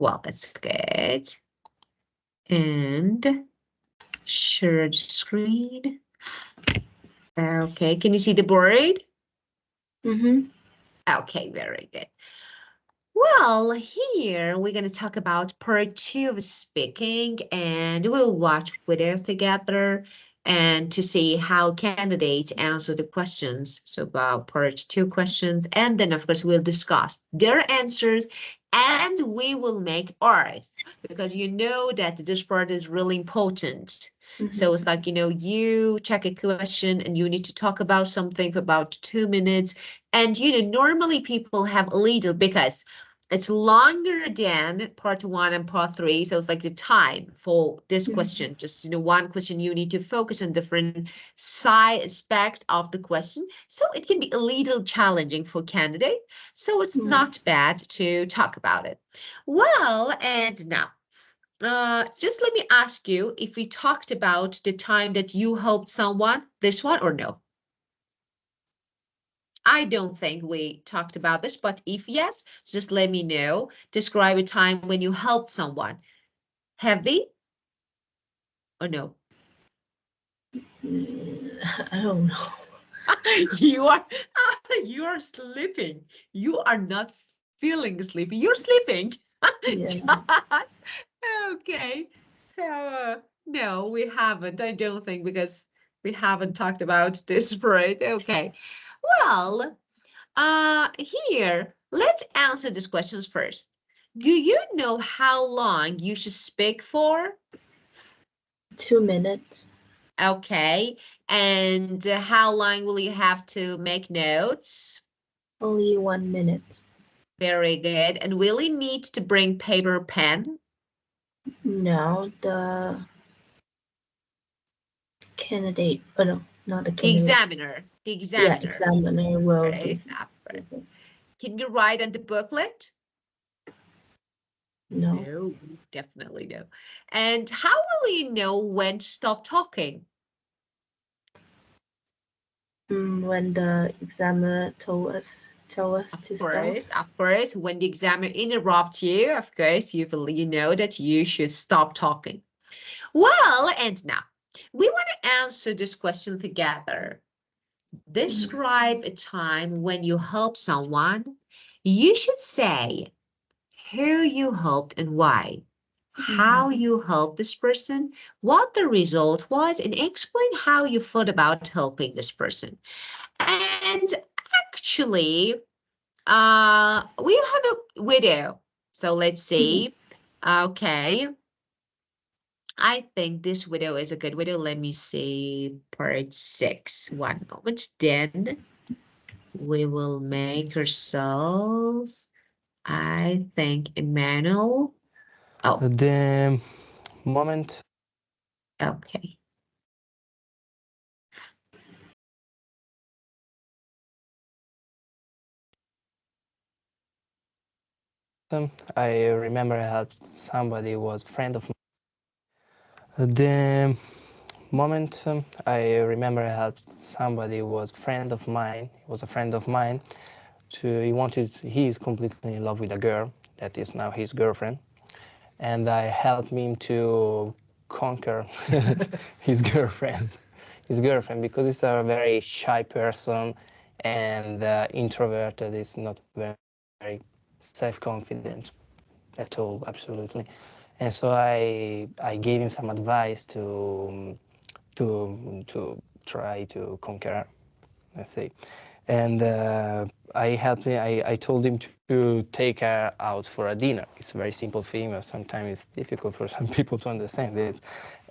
Well, that's good. And share the screen. Okay, can you see the board? Mm-hmm. Okay, very good. Well, here we're going to talk about part 2 of speaking, and we'll watch videos together and to see how candidates answer the questions. So about part 2 questions, and then of course we'll discuss their answers and we will make ours because you know that this part is really important. So it's like, you check a question and you need to talk about something for about 2 minutes. And, normally people have a little because it's longer than part 1 and part 3. So it's like the time for this question. Just, one question, you need to focus on different side aspects of the question. So it can be a little challenging for candidate. So it's not bad to talk about it. Well, and now, just let me ask you if we talked about the time that you helped someone, this one or no? I don't think we talked about this, but if yes, just let me know. Describe a time when you helped someone. Have we? Or no? I don't know. You are sleeping. You are not feeling sleepy. You're sleeping. Yeah. Yes. Okay. So no, we haven't. I don't think because we haven't talked about this, right? Okay. Well, here, let's answer these questions first. Do you know how long you should speak for? 2 minutes. Okay. And how long will you have to make notes? Only 1 minute. Very good. And will you need to bring paper, pen? No, the candidate. Oh no, not the The candidate. examiner. The Yeah, examiner. examiner will Okay, give. stop first. Can you write on the booklet? No. No, definitely no. And how will you know when to stop talking? When the examiner tell us to stop. Of course, when the examiner interrupts you, of course, you know that you should stop talking. Well, and now we want to answer this question together. Describe a time when you help someone. You should say who you helped and why, how you helped this person, what the result was, and explain how you thought about helping this person. And actually, we have a video. So let's see. Okay. I think this video is a good video. Let me see part 6. One moment. Then we will make ourselves, I think, Emmanuel. Oh, The moment okay. I remember I had somebody who was a friend of mine. The moment I remember I had somebody who was friend of mine, was a friend of mine. He is completely in love with a girl that is now his girlfriend, and I helped him to conquer his girlfriend because he's a very shy person and introverted. Is not very self-confident at all, absolutely. And so I gave him some advice to try to conquer, let's say. And I told him to take her out for a dinner. It's a very simple thing, but sometimes it's difficult for some people to understand it.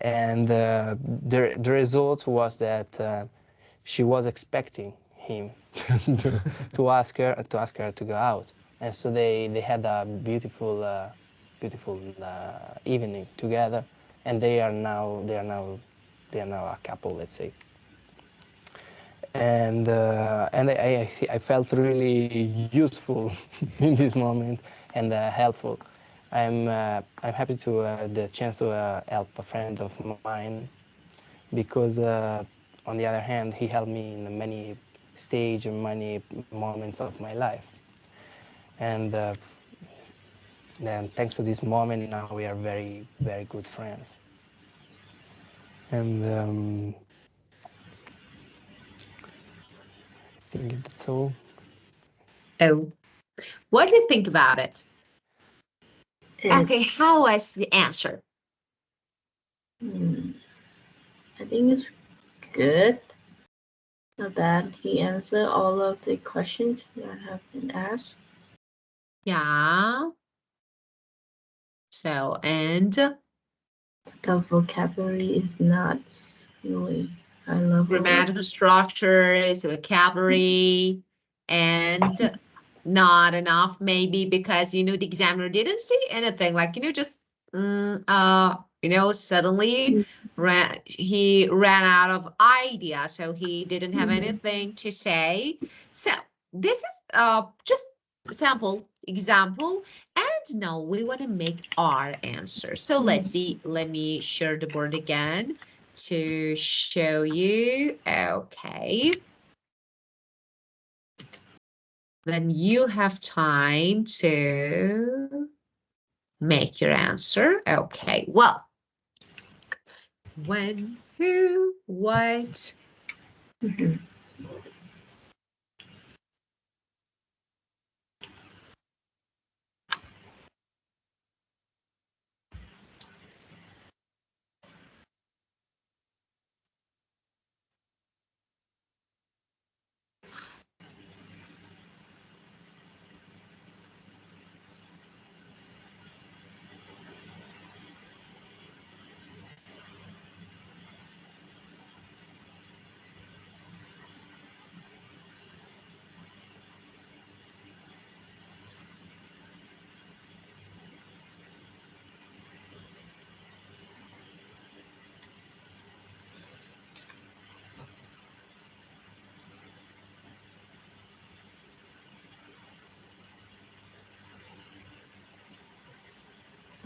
And the result was that she was expecting him to ask her to go out. And so they had a beautiful evening together, and they are now a couple, let's say. And I felt really useful in this moment and helpful. I'm happy to the chance to help a friend of mine because on the other hand he helped me in many stages and many moments of my life. And then thanks to this moment, now we are very, very good friends. And I think that's all. Oh, what do you think about it? Okay, It's, how was the answer? I think it's good. Not bad. He answered all of the questions that have been asked. Yeah. So, and The vocabulary is not really high level. grammatical structures, vocabulary, and not enough maybe because the examiner didn't see anything like just suddenly he ran out of idea, so he didn't have Mhm. anything to say. So this is just sample example, and now we want to make our answer. So let's see, let me share the board again to show you. Okay. Then you have time to make your answer. Okay. Well, when, who, what. Mhm.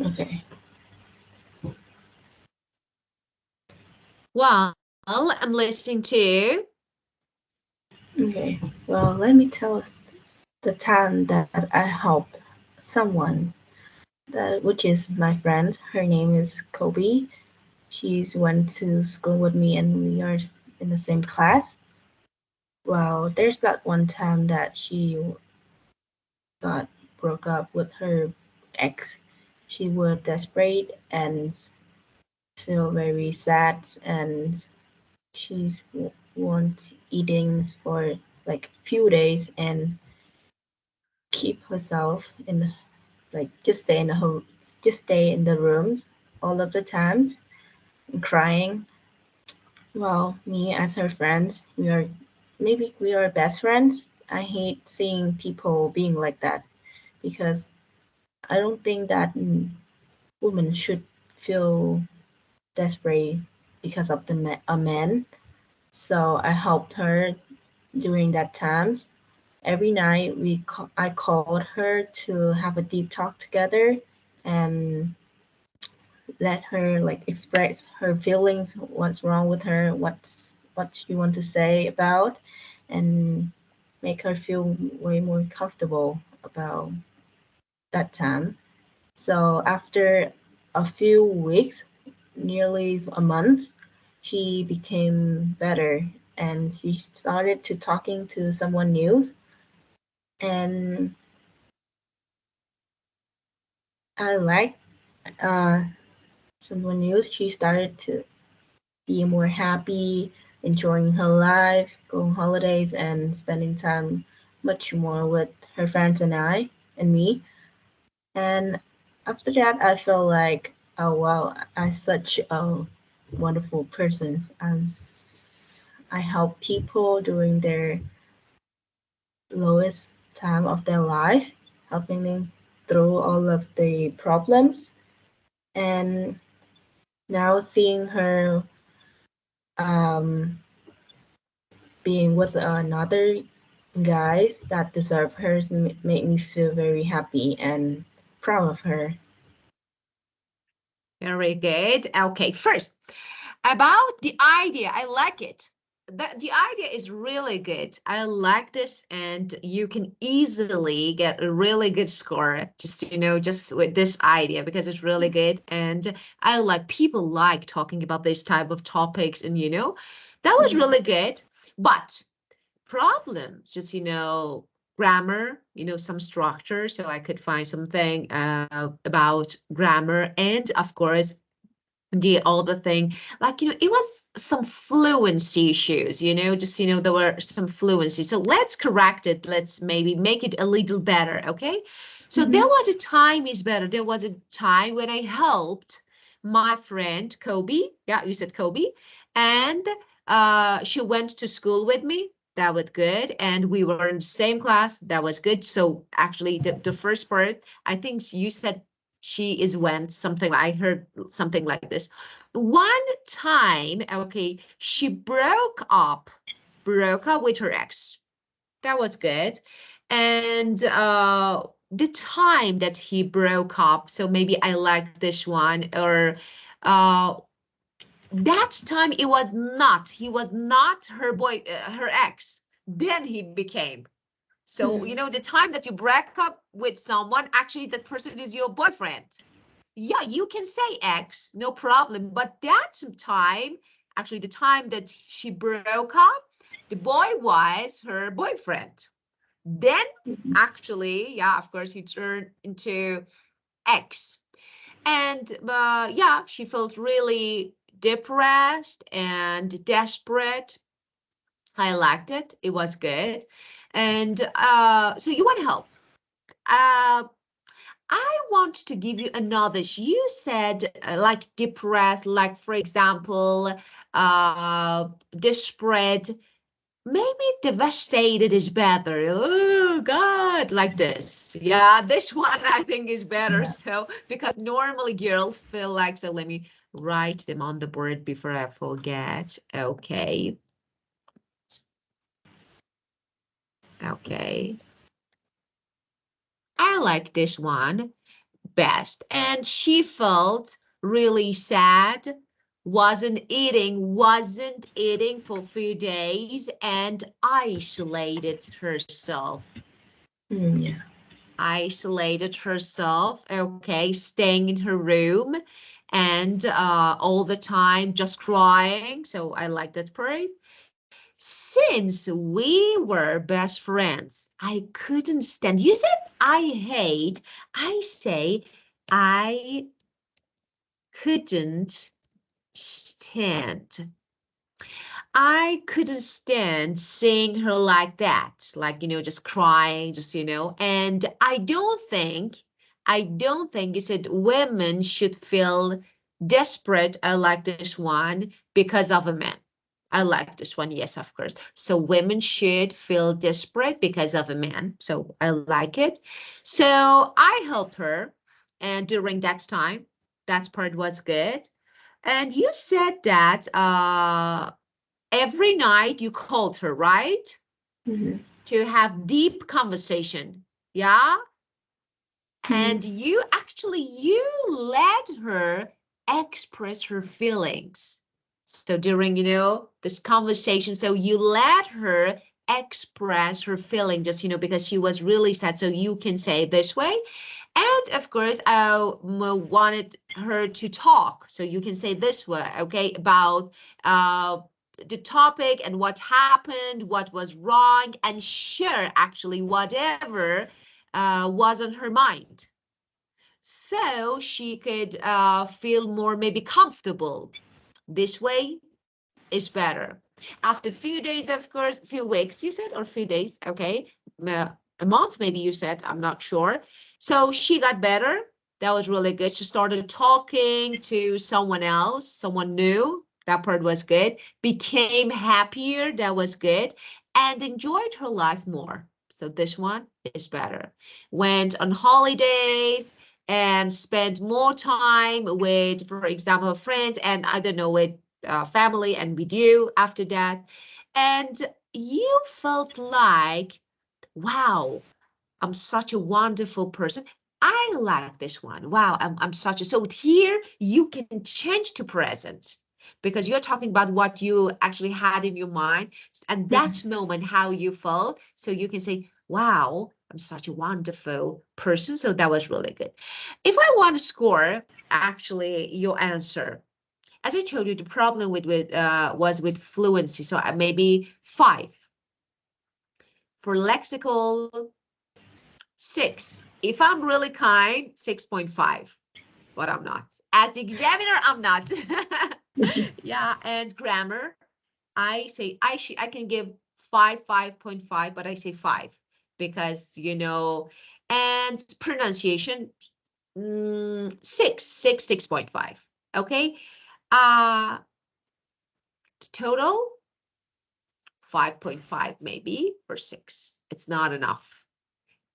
Okay. Well, I'm listening to. Okay. Well, let me tell us the time that I helped someone, which is my friend. Her name is Kobe. She's went to school with me, and we are in the same class. Well, there's that one time that she got broke up with her ex. She was desperate and feel very sad, and she's won't eating for like few days and keep herself in, like, just stay in the home, just stay in the rooms all of the times and crying. Well, me as her friends, we are best friends. I hate seeing people being like that because I don't think that women should feel desperate because of a man. So I helped her during that time. Every night I called her to have a deep talk together and let her like express her feelings, what's wrong with her, what she want to say about, and make her feel way more comfortable about that time. So after a few weeks, nearly a month, she became better and she started to talking to someone new. And I like uh, someone new. She started to be more happy, enjoying her life, going holidays, and spending time much more with her friends and me. And after that, I felt like, oh wow, I'm such a wonderful person. I help people during their lowest time of their life, helping them through all of the problems. And now seeing her um, being with another guys that deserve hers make me feel very happy and proud of her. Very good. Okay, first, about the idea, I like it. that the idea is really good. I like this, and you can easily get a really good score just, just with this idea because it's really good. And I like people like talking about this type of topics, and that was Mhm. really good. But problems, just, grammar, some structure. So I could find something about grammar, and of course, the other thing, like, it was some fluency issues, just, there were some fluency. So let's correct it. Let's maybe make it a little better. Okay. So there Mhm. was a time is better. There was a time when I helped my friend Kobe. Yeah, you said Kobe. And she went to school with me. That was good. And we were in the same class. That was good. So actually the first part, I think you said she is went something like, I heard something like this. One time, okay, she broke up with her ex. That was good. And the time that he broke up, so maybe I like this one, or uh that time he was not her ex. Then he became. So, Mhm. the time that you break up with someone, actually that person is your boyfriend. Yeah, you can say ex, no problem. But that time, actually, the time that she broke up, the boy was her boyfriend. Then, Mhm. actually, yeah, of course, he turned into ex. And yeah, she felt really depressed and desperate. I liked it. It was good. And so you want help. Uh, I want to give you another. You said like depressed, like for example, desperate, maybe devastated is better. Oh God, like this. Yeah, this one I think is better. Yeah. So because normally girls feel like, so let me write them on the board before I forget. Okay. Okay. I like this one best. And she felt really sad, wasn't eating for a few days, and isolated herself. Yeah. Isolated herself, okay, staying in her room and all the time just crying. So I like that part. Since we were best friends, I couldn't stand. You said I hate. I say I couldn't stand. I couldn't stand seeing her like that, like, just crying, just, and I don't think you said women should feel desperate. I like this one because of a man. I like this one. Yes, of course. So women should feel desperate because of a man. So I like it. So I helped her. And during that time, that part was good. And you said that every night you called her, right? Mhm. To have deep conversation. Yeah? Mhm. And you let her express her feelings. So during, this conversation, so you let her express her feeling just, because she was really sad. So you can say this way. And of course, I wanted her to talk. So you can say this way, okay, about the topic and what happened, what was wrong, and share actually whatever was on her mind. So she could feel more maybe comfortable. This way is better. After a few days, of course, few weeks, you said, or few days, okay, a month, maybe you said, I'm not sure. So she got better. That was really good. She started talking to someone else, someone new. That part was good. Became happier. That was good. And enjoyed her life more. So this one is better. Went on holidays and spent more time with, for example, friends and I don't know, with family and with you after that. And you felt like, wow, I'm such a wonderful person. I like this one. Wow, I'm such a, so here you can change to present. because you're talking about what you actually had in your mind and that moment, how you felt. So you can say, wow, I'm such a wonderful person. So that was really good. If I want to score actually your answer, as I told you, the problem was with fluency. So maybe 5. For lexical, 6. If I'm really kind, 6.5. But I'm not. As the examiner, I'm not. Yeah, and grammar, I say I can give 5.5, but I say 5 because and pronunciation 6.5. Okay. Uh Total 5.5 maybe or 6. It's not enough.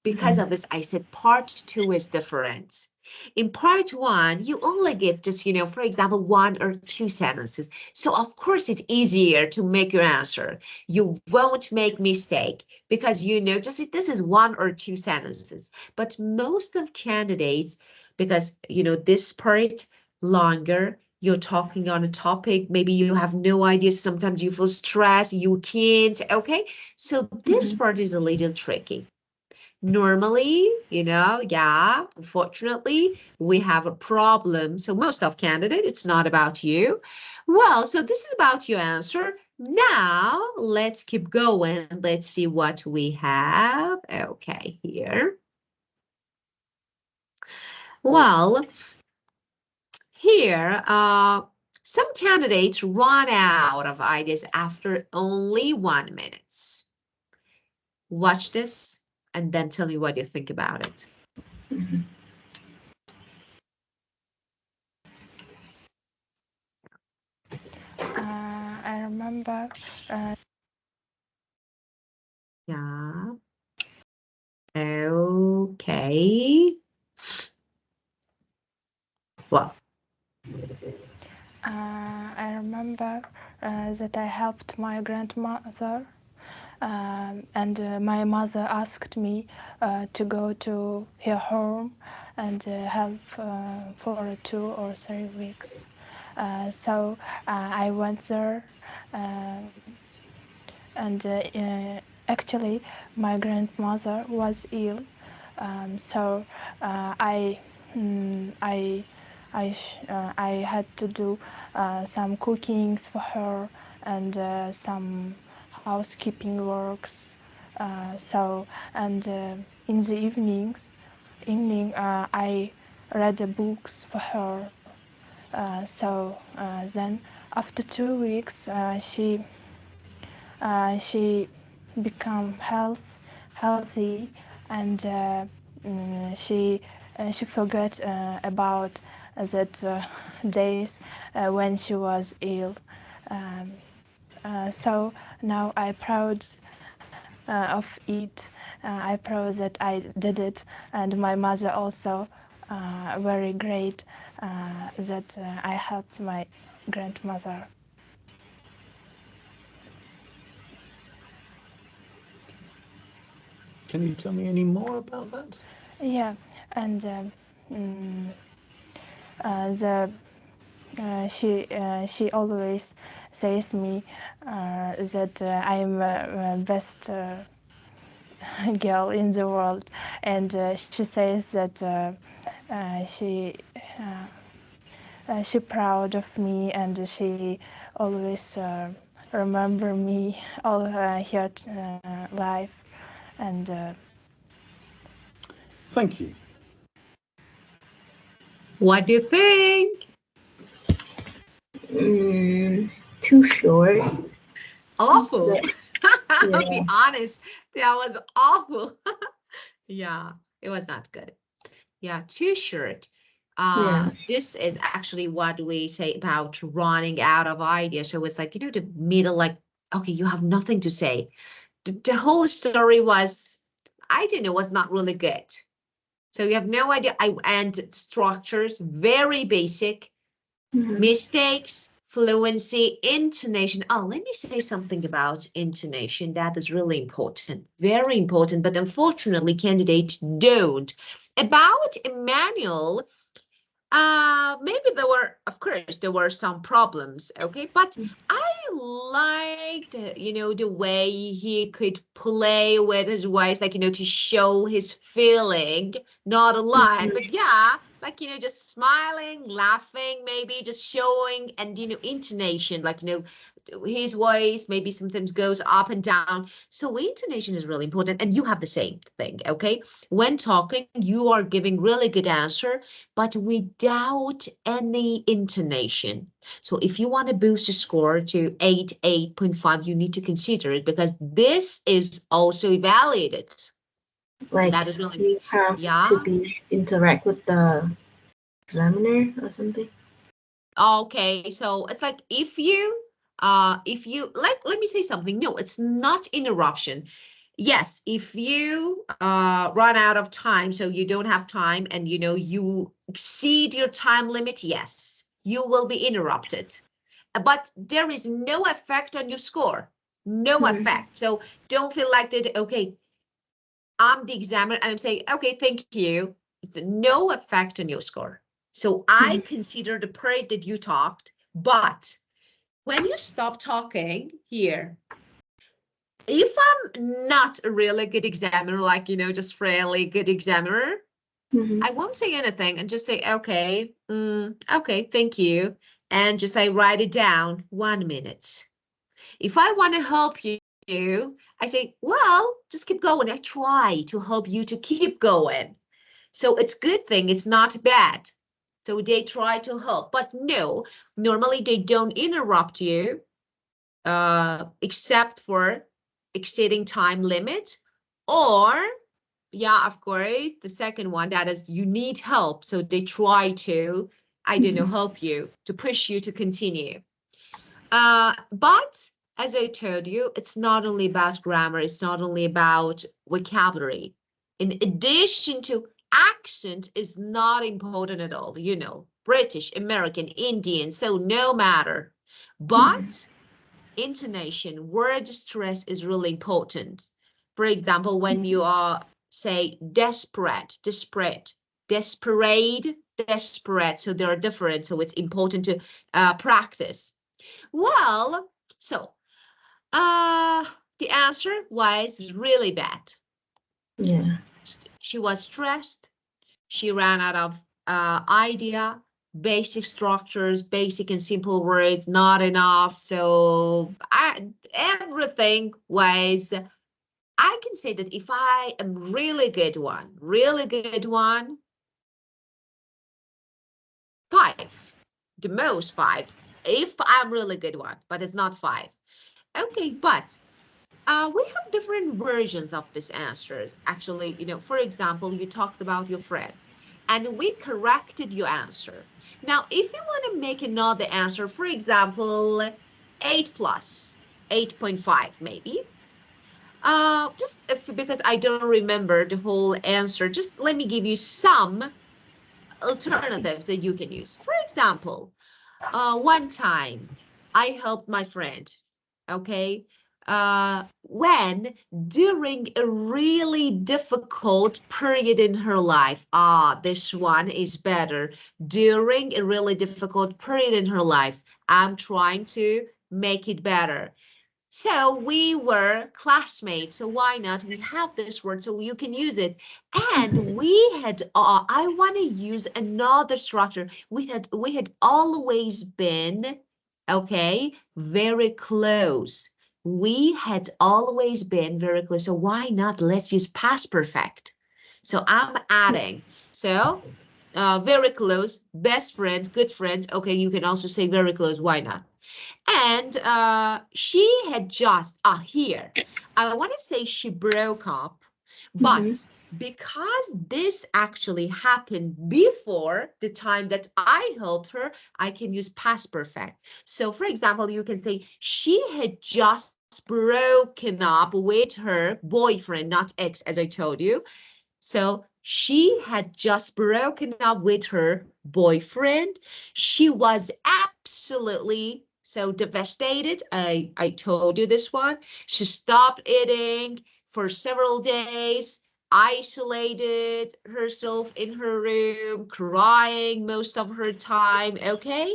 Because of this, I said part 2 is different. In part 1, you only give just, for example, 1 or 2 sentences. So of course it's easier to make your answer. You won't make mistake because just this is 1 or 2 sentences. But most of candidates, because this part longer, you're talking on a topic, maybe you have no idea, sometimes you feel stressed, you can't, okay? So this part is a little tricky. Normally, yeah, unfortunately, we have a problem. So most of candidate, it's not about you. Well, so this is about your answer. Now, let's keep going. Let's see what we have. Okay, here. Well, here, some candidates run out of ideas after only 1 minute. Watch this and then tell me what you think about it. I remember. Yeah. Okay. Well, I remember that I helped my grandmother, and my mother asked me to go to her home and help for 2 or 3 weeks. So I went there, uh, and actually, my grandmother was ill, so I mm, I had to do some cookings for her and some housekeeping works. So and in the evening I read the books for her. So then after 2 weeks she become healthy, and she forgot about that days when she was ill. Um, so now I proud of it. I proud that I did it, and my mother also very great that I helped my grandmother. Can you tell me any more about that? Yeah, and mm, the she always says me that I'm best girl in the world, and she says that she proud of me, and she always remember me all her life, and Thank you. what do you think? Too short. Awful. The- I'll be yeah, honest. That was awful. Yeah, it was not good. Yeah, too short. yeah. This is actually what we say about running out of ideas. So it's like, the middle, like, okay, you have nothing to say. The whole story was, I don't know, was not really good. So you have no idea. And structures, very basic. Mhm. Mistakes, fluency, intonation. Oh, let me say something about intonation. That is really important, very important. But unfortunately, candidates don't. About Emmanuel, Maybe of course, there were some problems, okay, but I liked, the way he could play with his voice, like, to show his feeling, not a lot, but yeah, like, just smiling, laughing, maybe just showing, and, intonation, like, his voice maybe sometimes goes up and down. So intonation is really important, and you have the same thing, okay? When talking, you are giving really good answer, but without any intonation. So if you want to boost your score to 8.5, you need to consider it because this is also evaluated. Like That is really, you have to yeah. be interact with the examiner or something. Okay, so it's like if you like, let me say something. No, it's not interruption. Yes, if you run out of time, so you don't have time and you exceed your time limit, yes, you will be interrupted. But there is no effect on your score. No effect. So don't feel like that, okay, I'm the examiner and I'm saying, okay, thank you. No effect on your score. So I consider the period that you talked, but when you stop talking here, if I'm not a really good examiner, like, just really good examiner, I won't say anything and just say, okay, okay, thank you. And just say, write it down, 1 minute. If I want to help you, I say, well, just keep going. I try to help you to keep going. So it's good thing, it's not bad. So they try to help, but no, normally they don't interrupt you, except for exceeding time limit, or yeah, of course, the second one, that is you need help. So they try to, I don't know, help you to push you to continue. But as I told you, it's not only about grammar, it's not only about vocabulary. In addition to accent is not important at all, British, American, Indian, so no matter. But intonation, word stress is really important. For example, when you are, say, desperate, so they are different, so it's important to practice. Well, so the answer was really bad. Yeah. She was stressed. She ran out of idea, basic structures, basic and simple words, not enough. So everything was, I can say that if I am really good one, 5, the most 5, if I'm really good one, but it's not 5. Okay, but we have different versions of these answers. Actually, for example, you talked about your friend and we corrected your answer. Now, if you want to make another answer, for example, 8 plus 8.5, maybe. Just because I don't remember the whole answer, just let me give you some alternatives that you can use. For example, one time I helped my friend, okay, when during a really difficult period in her life. This one is better. During a really difficult period in her life, I'm trying to make it better. So we were classmates, so why not? We have this word, so you can use it. And we had, I want to use another structure. We had always been, okay, very close. We had always been very close. So why not? Let's use past perfect. So I'm adding. So very close, best friends, good friends. Okay, you can also say very close. Why not? And she had just, here, I want to say she broke up, but because this actually happened before the time that I helped her, I can use past perfect. So for example, you can say she had just broken up with her boyfriend, not ex, as I told you. So she had just broken up with her boyfriend. She was absolutely so devastated. I told you this one. She stopped eating for several days. isolated herself in her room, crying most of her time, okay?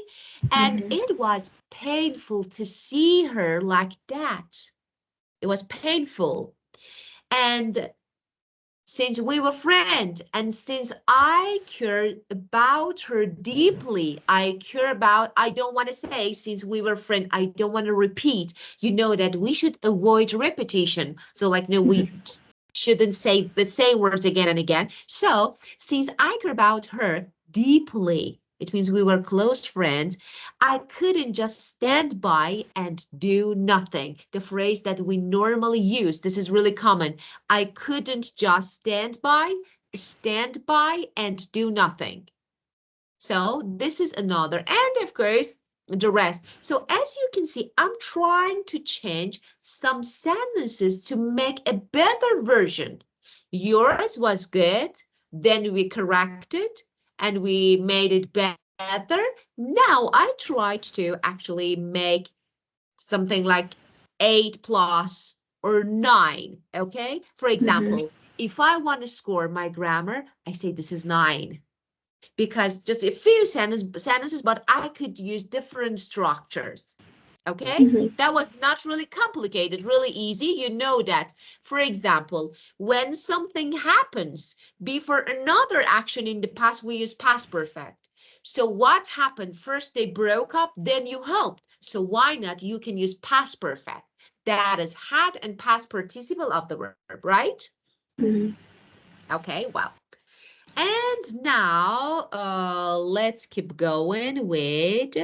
And Mhm. it was painful to see her like that. It was painful. And since we were friends and since I care about her deeply, I don't want to say since we were friends, I don't want to repeat, you know that we should avoid repetition. So like, no, we Mhm. shouldn't say the same words again and again. So since I care about her deeply, it means we were close friends. I couldn't just stand by and do nothing. The phrase that we normally use, this is really common. I couldn't just stand by and do nothing. So this is another, and of course, the rest. So as you can see, I'm trying to change some sentences to make a better version. Yours was good, then we corrected, and we made it better. Now I tried to actually make something like 8 plus or 9, okay? For Mhm. example, if I want to score my grammar, I say this is 9 because just a few sentences, but I could use different structures. Okay, Mhm. that was not really complicated, really easy. You know that. For example, when something happens before another action in the past, we use past perfect. So what happened? First they broke up, then you helped. So why not? You can use past perfect. That is had and past participle of the verb, right? Mhm. Okay, well. And now let's keep going with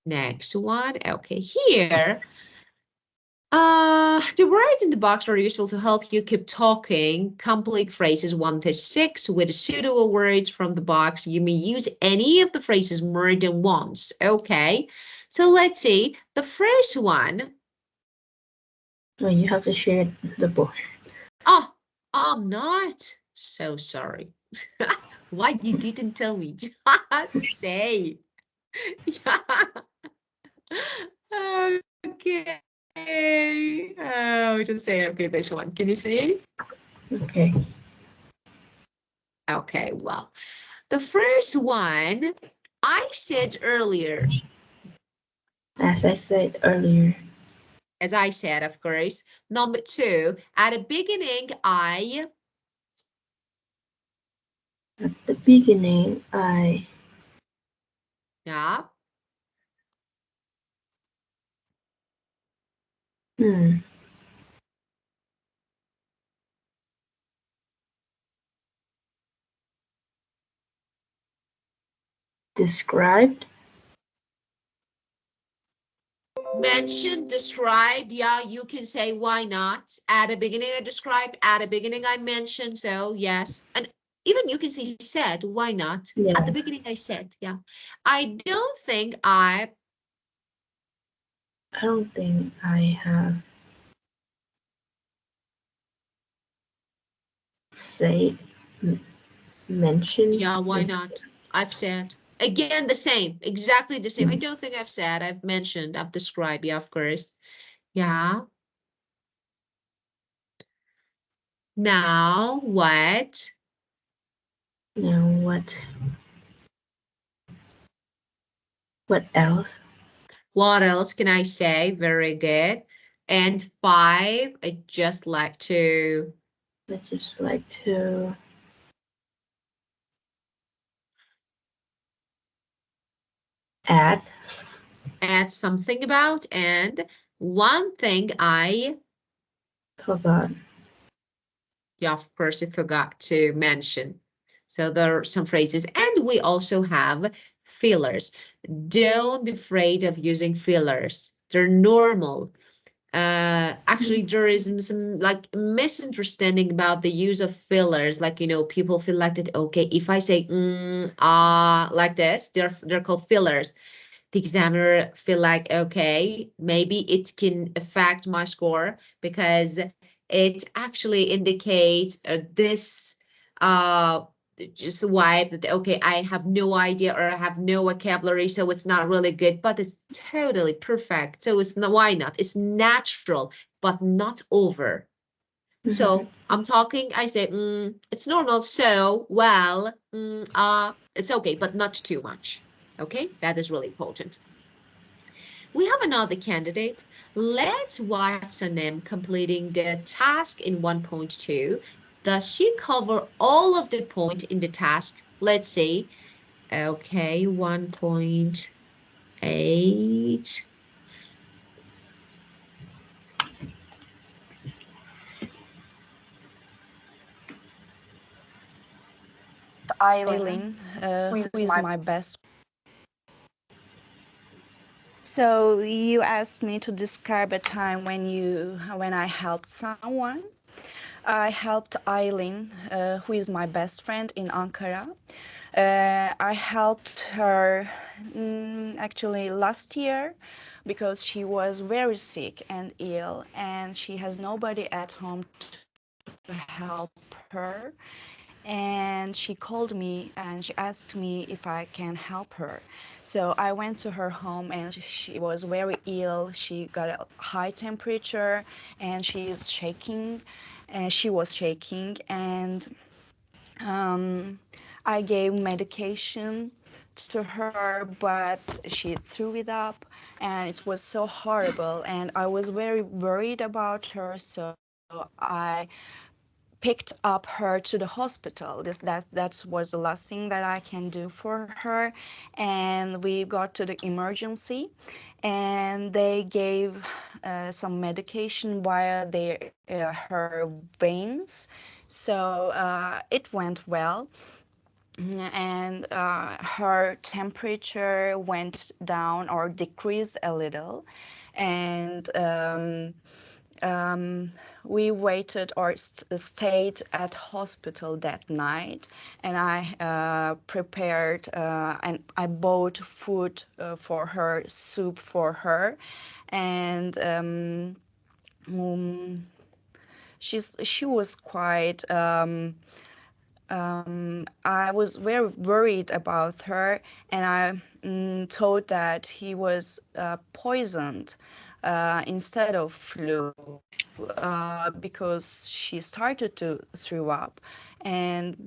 next one. Okay, here. The words in the box are useful to help you keep talking. Complete phrases 1 to 6 with suitable words from the box. You may use any of the phrases more than once. Okay, so let's see. The first one. Oh, you have to share the book. Oh, I'm not. So sorry. Why you didn't tell me? Just say. Yeah. Okay. Oh, just say okay, this one. Can you see? Okay. Okay, well, the first one I said earlier, As I said earlier, as I said, of course. Number 2, at the beginning, at the beginning, yeah, hmm, described, mentioned, described. Yeah, you can say why not. At the beginning, I described. At the beginning, I mentioned. So yes, and even you can say said. Why not? At the yeah, beginning, I said. Yeah, I don't think I. I don't think I have said, mentioned Yeah, why this. not? I've said again the same, exactly the same. I Hmm. don't think I've said. I've mentioned. I've described. Yeah, of course. Yeah. Now what? Now what else? What else can I say? Very good. And 5, I just like to I just like to add, add something about. And one thing forgot. yeah, of course, I forgot to mention. So there are some phrases. And we also have fillers. Don't be afraid of using fillers. They're normal. Actually, there is some like misunderstanding about the use of fillers. Like, you know, people feel like that, okay, if I say like this, they're called fillers. The examiner feel like, okay, maybe it can affect my score because it actually indicates this uh just vibe that okay, I have no idea or I have no vocabulary, so it's not really good, but it's totally perfect. So it's not, why not? It's natural, but not over. So I'm talking, I say, it's normal. So, well, it's okay, but not too much. Okay, that is really important. We have another candidate. Let's watch Sanem completing the task in 1.2. Does she cover all of the point in the task? Let's see. Okay, 1.8. Eileen, who is my best. So you asked me to describe a time when I helped someone. I helped Eileen, who is my best friend in Ankara. I helped her actually last year because she was very sick and ill, and she has nobody at home to help her. And she called me and she asked me if I can help her. So I went to her home and she was very ill. She got a high temperature and she is shaking. And she was shaking, and um, I gave medication to her, but she threw it up, and it was so horrible. And I was very worried about her, so I picked up her to the hospital. That was the last thing that I can do for her, and we got to the emergency, and they gave some medication via her veins. So it went well, and her temperature went down or decreased a little, and um, we waited or stayed at hospital that night, and I prepared and I bought food for her, soup for her, and um, she was quite I was very worried about her, and I thought that he was poisoned instead of flu, because she started to throw up,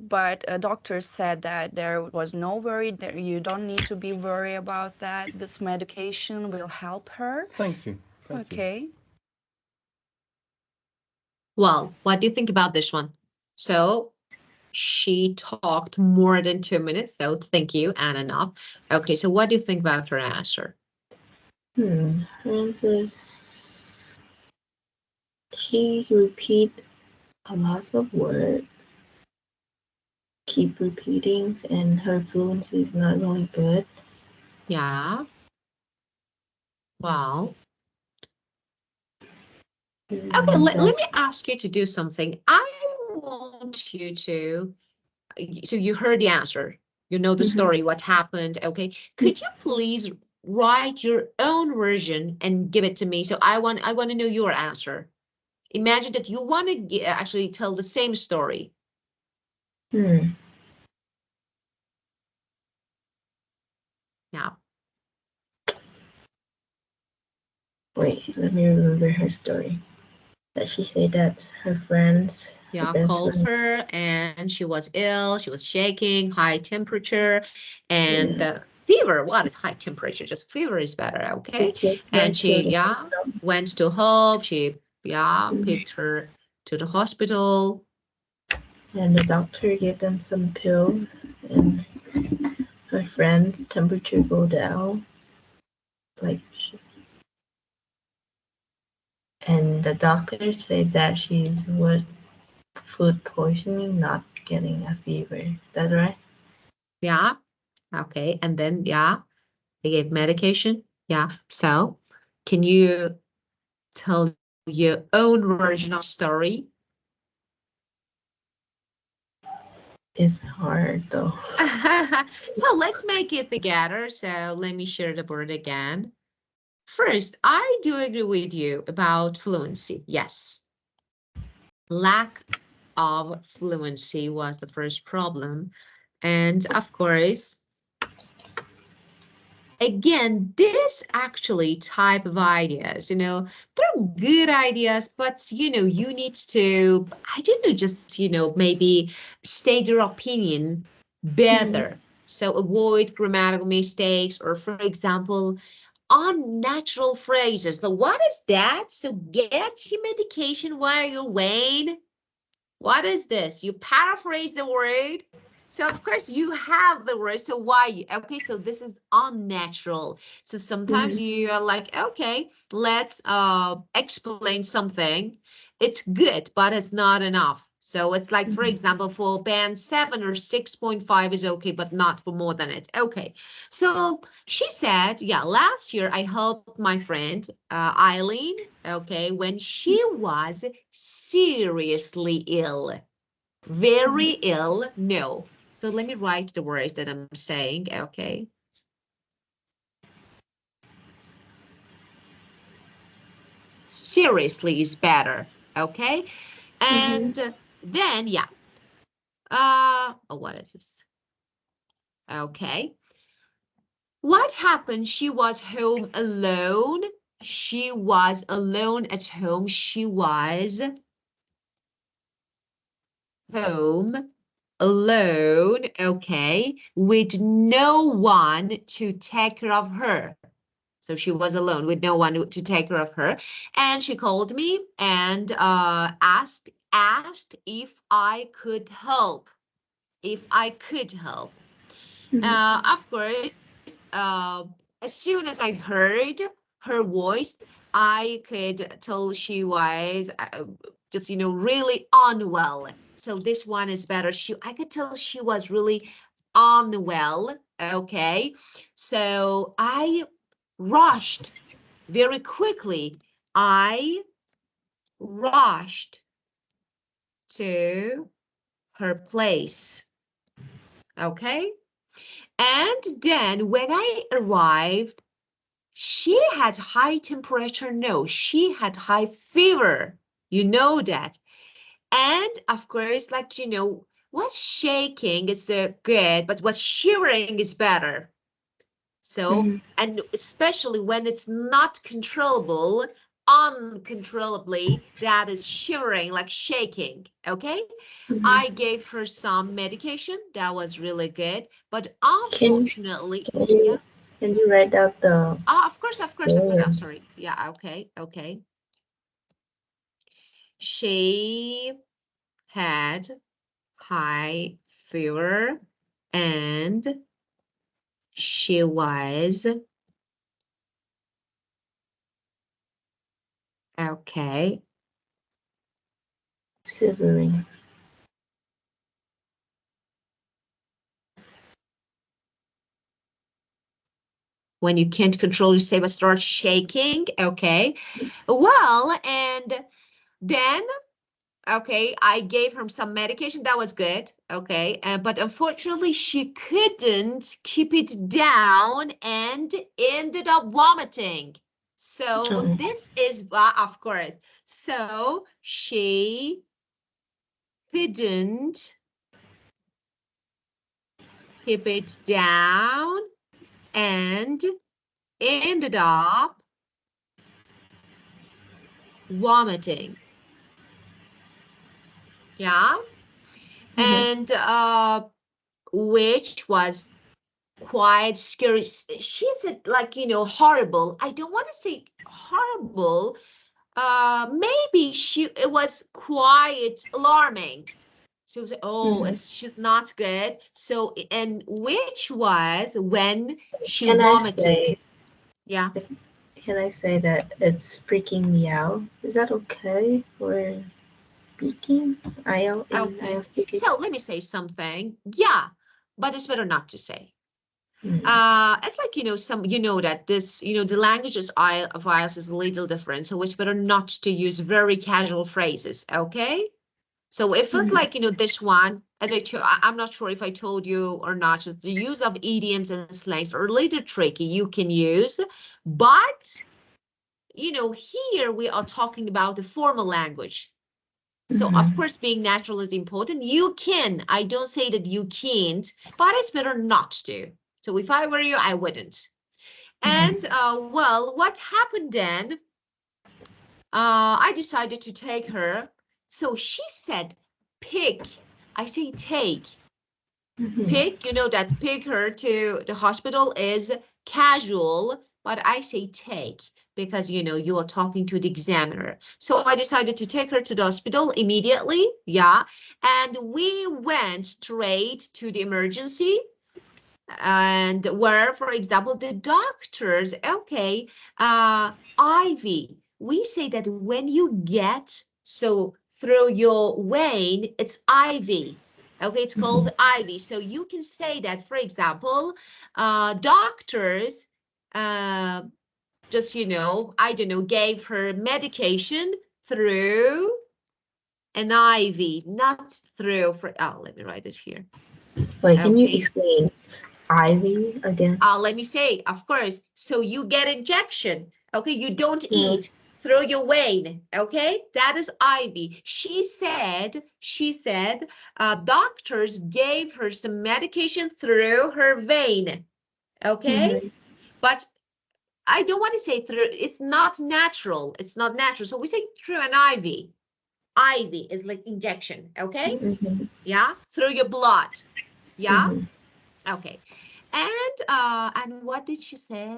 but a doctor said that there was no worry. That you don't need to be worried about that. This medication will help her. Thank you. Thank you. Okay. Well, what do you think about this one? So she talked more than 2 minutes, so thank you, and enough. Okay, so what do you think about her answer? Francis, she repeat a lot of words, keep repeating, and her fluency is not really good. Yeah, well, okay, let That's me ask you to do something. I want you to, so you heard the answer, you know the mhm. story, what happened, okay? Could you please write your own version and give it to me? So I want to know your answer. Imagine that you want to actually tell the same story. Hmm. Yeah. Wait, let me remember her story. That she said that her Yeah, best called friends, her and she was ill, she was shaking, high temperature, and yeah, the fever. What is high temperature? Just fever is better, they okay? took her And to she, the yeah, hospital. went to hope. She, yeah, Mhm. picked her to the hospital. And the doctor gave them some pills, and her friend's temperature go down. Like, and the doctor said that she's with food poisoning, not getting a fever. That's right. Yeah, okay. And then, yeah, they gave medication. Yeah. So, can you tell your own version of story? It's hard though. So let's make it together. So let me share the board again. First, I do agree with you about fluency. Yes, lack of fluency was the first problem. And of course, again, this actually type of ideas, they're good ideas, but you need to, I don't know, just maybe state your opinion Mhm. better. So avoid grammatical mistakes, or for example, unnatural phrases. So what is that? So get your medication while you're weighing. What is this? You paraphrase the word. So of course you have the word. So why? Okay, so this is unnatural. So sometimes Mhm. you are like, okay, let's explain something. It's good, but it's not enough. So it's like, for Mhm. example, for band 7 or 6.5 is okay, but not for more than it. Okay. So she said, yeah, last year I helped my friend Eileen, okay, when she was seriously ill. Very ill, no. So let me write the words that I'm saying, okay? Seriously is better, okay? Mhm. And then, yeah. Oh, what is this? Okay. What happened? She was home alone. She was alone at home. She was home alone, okay, with no one to take care of her. So she was alone with no one to take care of her. And she called me and asked if I could help. If I could help. Mhm. Of course, as soon as I heard her voice, I could tell she was just, really unwell. So this one is better. I could tell she was really unwell. Okay. So I rushed very quickly. I rushed to her place. Okay. And then when I arrived, she had high temperature. No, she had high fever. You know that. And of course, like, what's shaking is good, but what's shivering is better. So, Mhm. and especially when it's not controllable, uncontrollably, that is shivering, like shaking. Okay. Mhm. I gave her some medication. That was really good. But Can unfortunately, can yeah. you can you write out the Of course. I'm story? sorry. Yeah, okay, okay. She had high fever and she was okay. Shivering. When you can't control yourself, I start shaking. Okay. Well, and then okay, I gave her some medication. That was good. Okay. But unfortunately, she couldn't keep it down and ended up vomiting. So Oh. this is, of course. So she couldn't keep it down and ended up vomiting. Yeah. Mhm. And which was quite scary. She said, like, horrible. I don't want to say horrible. Maybe it was quite alarming. She was, oh, Mhm. she's not good. So, and which was when she Can I vomited. say Yeah. can I say that it's freaking me out? Is that okay for speaking? IL in Okay. IL speaking? So let me say something. Yeah, but it's better not to say. Mm. It's like, that this, the languages of IELTS is a little different, so it's better not to use very casual phrases, okay? So if it Mhm. like, this one, as I'm not sure if I told you or not, just the use of idioms and slangs are a little tricky. You can use, but, here we are talking about the formal language. So of Mhm. course, being natural is important. You can, I don't say that you can't, but it's better not to. So if I were you, I wouldn't. And well, what happened then? I decided to take her. So she said, pick. I say take. Pick, you know that pick her to the hospital is casual, but I say take because you know you are talking to the examiner. So I decided to take her to the hospital immediately. Yeah. And we went straight to the emergency and where, for example, the doctors, okay, IV, we say that when you get, so through your vein, it's IV. Okay, it's called IV. So you can say that, for example, doctors uh, just, you know, I don't know, gave her medication through an IV, not through, for, oh, let me write it here. Wait, can you Okay, explain Ivy again? let me say, of course, so you get injection, okay? You don't Yeah. eat through your vein, okay? That is IV. She said, doctors gave her some medication through her vein, okay? Mm-hmm. But I don't want to say through, it's not natural. It's not natural. So we say through an IV. IV is like injection, okay? Mm-hmm. Yeah, through your blood. Yeah, Mm-hmm. okay. And what did she say?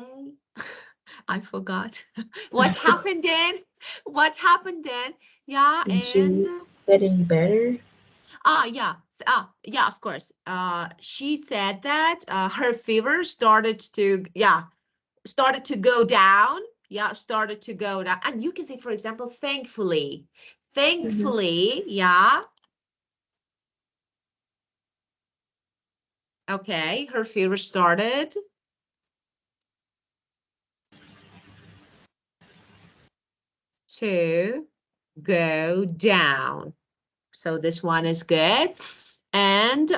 I forgot. What happened then? What happened then? Yeah, Is and she getting better? yeah. Yeah, of course. She said that her fever started to, yeah, started to go down. Yeah, started to go down. And you can say, for example, thankfully. Mm-hmm. Thankfully, yeah. Okay, her fever started to go down. So this one is good. And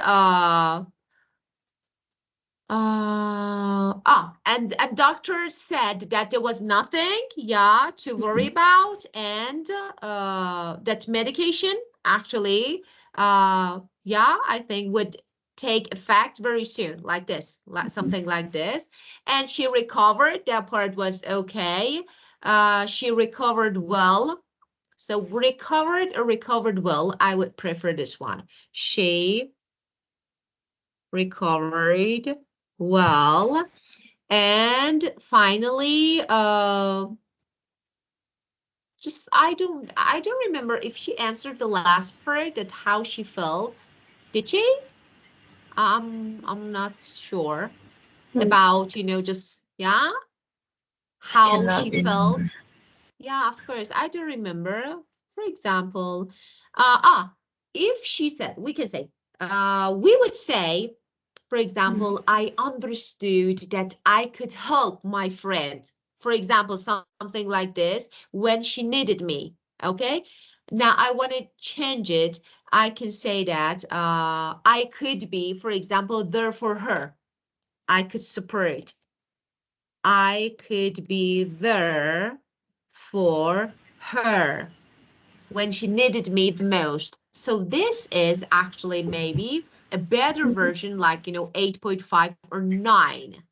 and doctor said that there was nothing, yeah, to worry about, and that medication actually, yeah, I think would take effect very soon, like this, like something like this. And she recovered. That part was okay. She recovered well. So recovered or recovered well, I would prefer this one. She recovered well. And finally, just I don't remember if she answered the last part that how she felt. Did she? I'm not sure Hmm, about, you know, just yeah, I how cannot she remember. felt. Yeah, of course. I do remember. For example, if she said, we can say, we would say, for Mm-hmm. example, I understood that I could help my friend. For example, something like this when she needed me. Okay. Now I want to change it. I can say that I could be, for example, there for her. I could support. I could be there for her when she needed me the most. So this is actually maybe a better version like, you know, 8.5 or 9.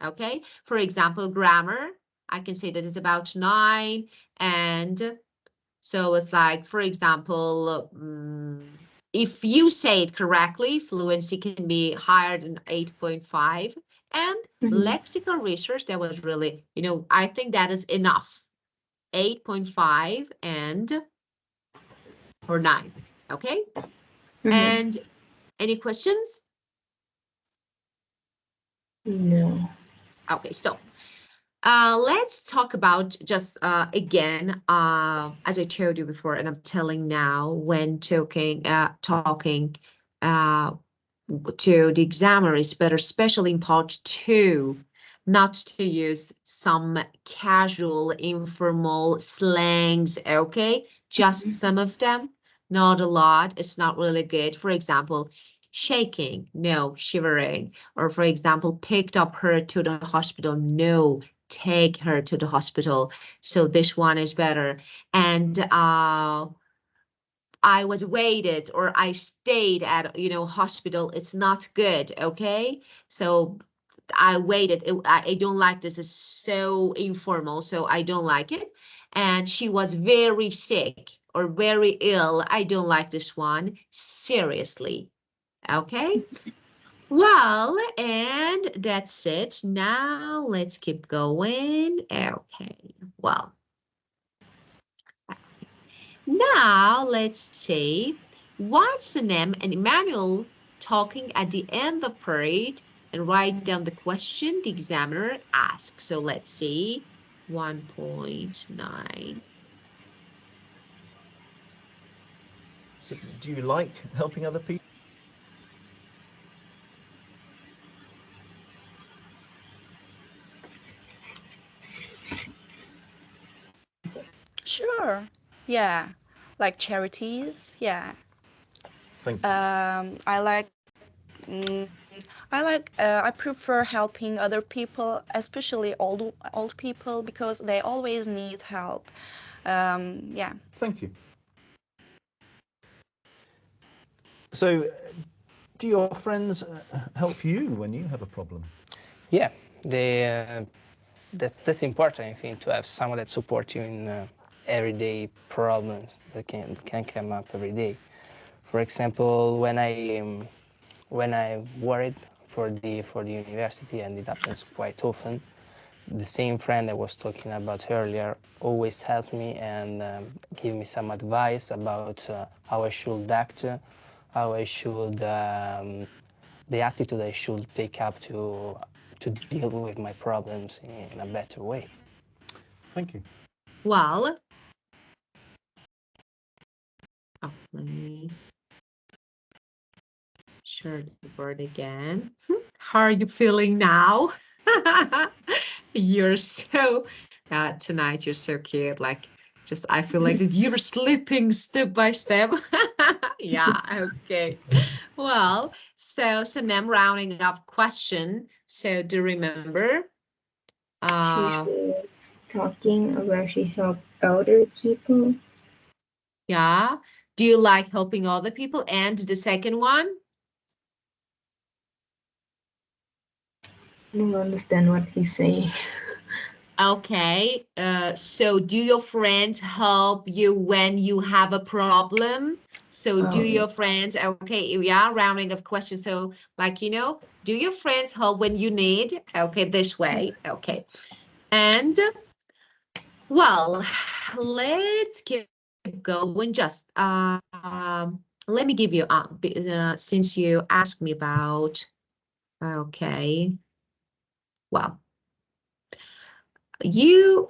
Okay. For example, grammar, I can say that it's about 9. And so it's like, for example, if you say it correctly, fluency can be higher than 8.5. And Mm-hmm. lexical research, that was really, you know, I think that is enough. 8.5 and or 9. Okay. Mm-hmm. And any questions? No. Okay, so let's talk about just again, as I told you before, and I'm telling now when talking uh, to the examiner is better, especially in part 2, not to use some casual, informal slangs, okay? Just some of them, not a lot. It's not really good. For example, shaking, no, shivering. Or for example, picked up her to the hospital, no, take her to the hospital. So this one is better. And I was waited or I stayed at, you know, hospital. It's not good. Okay. So I waited. I don't like this. It's so informal, so I don't like it. And she was very sick or very ill. I don't like this one. Seriously. Okay. Well, and that's it. Now let's keep going. Okay. Well, now let's see. What's the name and Emmanuel talking at the end of the parade and write down the question the examiner asked. So let's see. 1.9. So, do you like helping other people? Sure. Yeah. Like charities. Yeah. Thank you. I like. I prefer helping other people, especially old people, because they always need help. Yeah. Thank you. So, do your friends help you when you have a problem? Yeah, they, that's important, I think, to have someone that supports you in everyday problems that can come up every day. For example, when I worried for the university, and it happens quite often, the same friend I was talking about earlier always helps me and give me some advice about how I should act, how I should the attitude I should take up to deal with my problems in a better way. Thank you. Well, let me share the board again. How are you feeling now? You're so, tonight you're so cute. Like, just, I feel like that you're slipping step by step. Yeah, okay. Well, so Sanem, rounding up question. So do you remember? She Uh, was talking about she helped elder people. yeah. Do you like helping other people? And the second one? I don't understand what he's saying. Okay, so do your friends help you when you have a problem? So do Um, your friends, okay, yeah, rounding of questions. So like, do your friends help when you need? Okay, this way, okay. And well, let's keep going. Just let me give you, since you asked me about, okay, well, you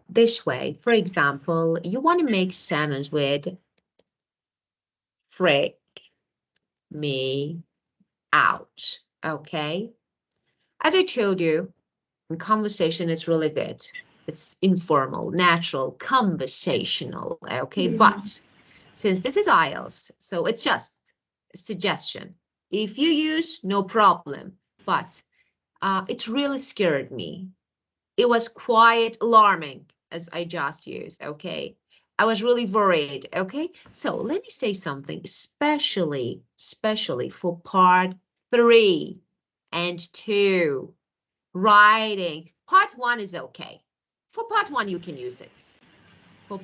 this way, for example, you want to make sentence with freak me out, okay? As I told you, conversation is really good. It's informal, natural, conversational, okay? But since this is IELTS, so it's just a suggestion. If you use, no problem. But it really scared me. It was quite alarming as I just used, okay? I was really worried, okay? So let me say something, especially for part 3 and 2, writing. Part 1 is okay. For part 1, you can use it. For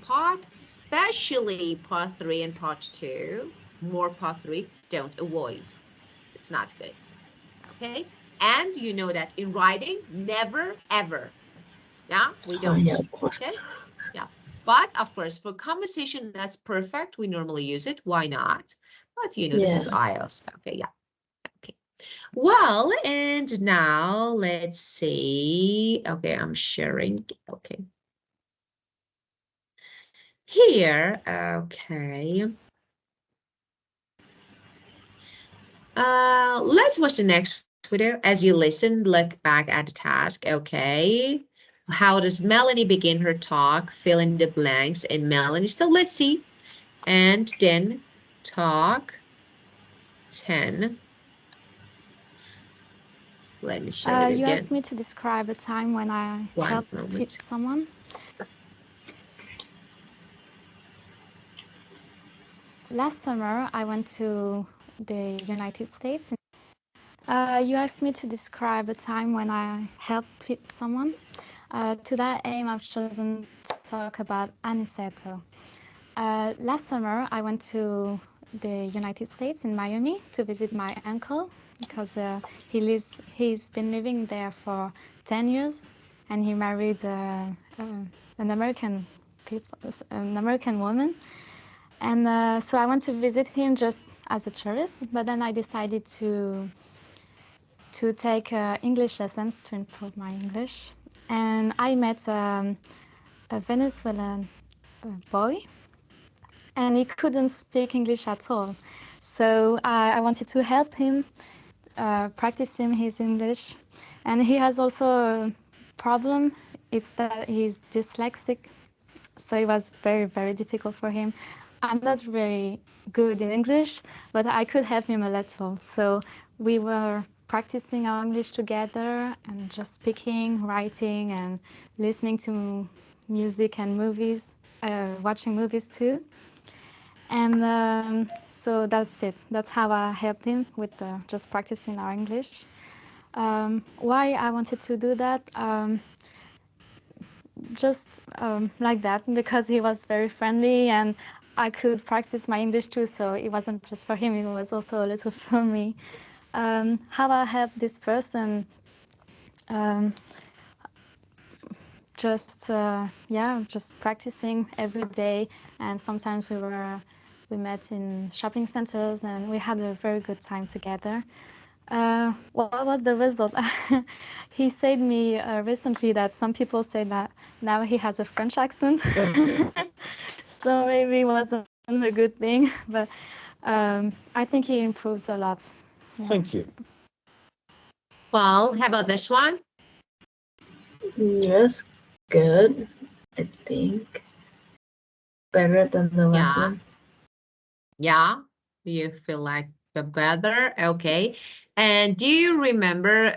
especially part 3 and part 2, more part 3, don't avoid. It's not good, okay? And you know that in writing, never, ever. Yeah, we oh yeah, don't. of course. Okay. Yeah. But of course, for conversation, that's perfect. We normally use it. Why not? But this Yeah. is IELTS. Okay. Yeah. Okay. Well, and now let's see. Okay, I'm sharing. Okay. Here. Okay. Let's watch the next video. As you listen, look back at the task. Okay. How does Melanie begin her talk? Fill in the blanks. And Melanie, so let's see. And then talk 10. Let me share it You asked me again. to describe a time when I One helped moment. someone. Last summer, I went to the United States. You asked me to describe a time when I helped someone. To that aim, I've chosen to talk about aniceto. Last summer, I went to the United States in Miami to visit my uncle because he's been living there for 10 years, and he married an American an American woman. And so I went to visit him just as a tourist, but then I decided to take English lessons to improve my English. And I met a Venezuelan boy, and he couldn't speak English at all. So I wanted to help him practicing his English. And he has also a problem. It's that he's dyslexic, so it was very, very difficult for him. I'm not very good in English, but I could help him a little. So we were practicing our English together and just speaking, writing, and listening to music and movies, watching movies too. And so that's it. That's how I helped him with just practicing our English. Why I wanted to do that? Just like that, because he was very friendly and I could practice my English too, so it wasn't just for him, it was also a little for me. How I help this person? Um, just yeah, just practicing every day, and sometimes we met in shopping centers and we had a very good time together. What was the result? He said me recently that some people say that now he has a French accent. So maybe it wasn't a good thing, but I think he improved a lot. Yeah. Thank you. Well, how about this one? Yes, good. I think better than the last Yeah. one. Yeah. You feel like the better? Okay. And do you remember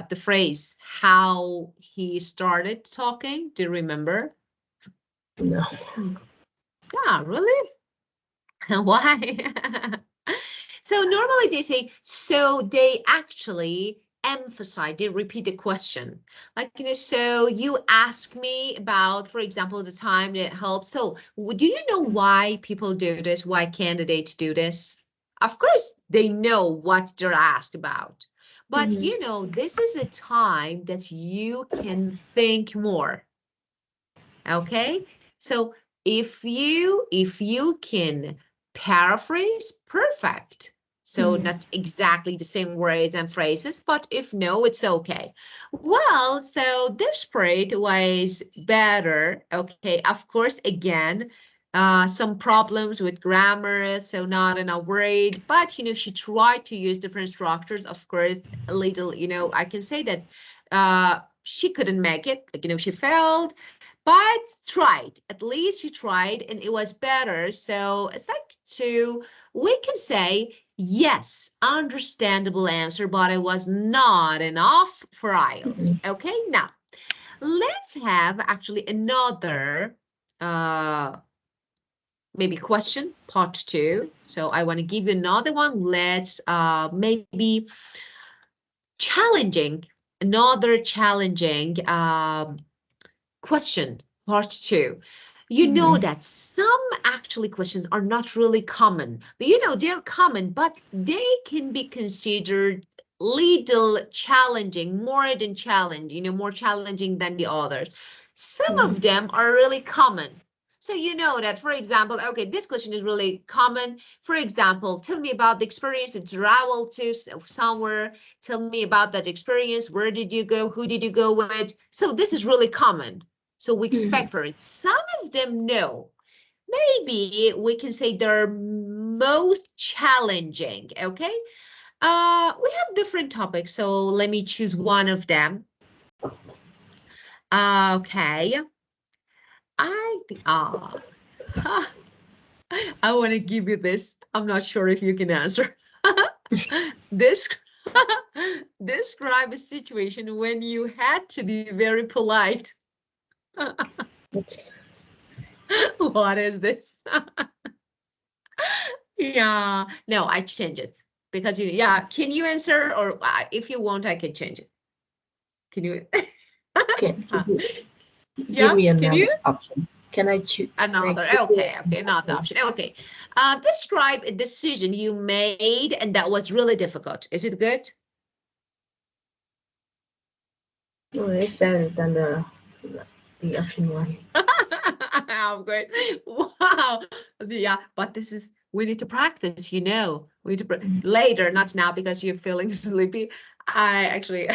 the phrase how he started talking? Do you remember? No. Yeah, really? Why? So normally they say, so they actually emphasize, they repeat the question. Like, so you ask me about, for example, the time that helps. So do you know why people do this? Why candidates do this? Of course, they know what they're asked about. But, Mhm. this is a time that you can think more. Okay, so if you can paraphrase, perfect. So Mhm. not exactly the same words and phrases, but if no, it's okay. Well, so this part was better. Okay, of course, again, some problems with grammar, so not in a word, but she tried to use different structures. Of course, a little, I can say that she couldn't make it, like, she failed, but tried. At least she tried and it was better. So it's like we can say, yes, understandable answer, but it was not enough for IELTS. Mhm. Okay, now let's have actually another maybe question, part two. So I want to give you another one. Let's maybe challenging, another challenging question, part two. You know Mhm. that some actually questions are not really common. They're common, but they can be considered little challenging, more than challenge, more challenging than the others. Some of Mhm. them are really common. So you know that, for example, okay, this question is really common. For example, tell me about the experience to travel to somewhere. Tell me about that experience. Where did you go? Who did you go with? So this is really common. So we expect Mhm. for it. Some of them, no. Maybe we can say they're most challenging, okay? We have different topics, so let me choose one of them. Okay. I think, I want to give you this. I'm not sure if you can answer. This describe a situation when you had to be very polite. What is this? Yeah, no, I change it. Because yeah, can you answer, or if you want, I can change it. Can you? Can you give Yeah, me can you? another option? Can I choose? Another, okay, another option. Okay. Describe a decision you made and that was really difficult. Is it good? Oh, it's better than the option one. I'm great. Wow. Yeah, but we need to practice, We need to later, not now because you're feeling sleepy. I actually,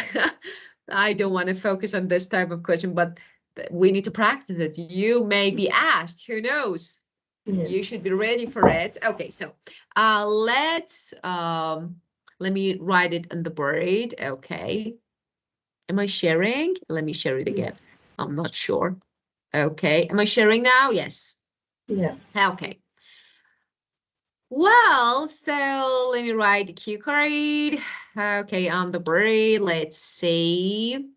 I don't want to focus on this type of question, but we need to practice it. You may be asked, who knows? Yeah. You should be ready for it. Okay, so let me write it on the board. Okay. Am I sharing? Let me share it again. I'm not sure. Okay. Am I sharing now? Yes. Yeah. Okay. Well, so let me write the cue card. Okay, on the board. Let's see.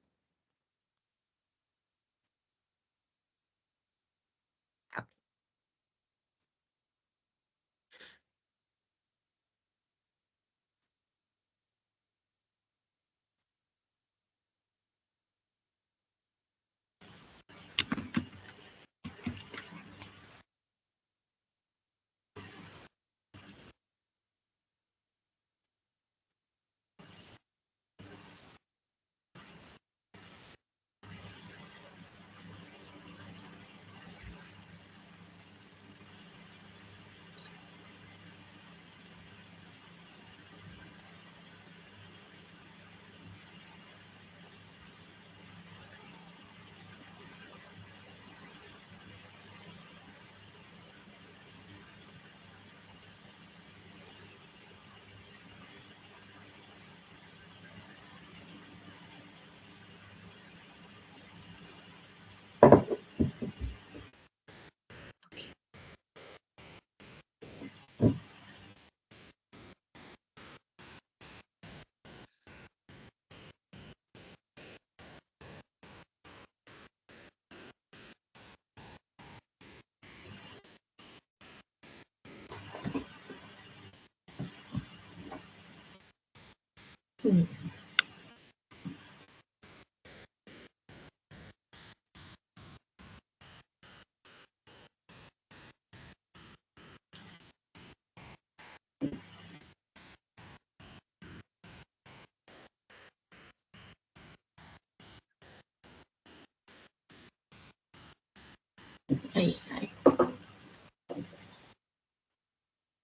Hmm.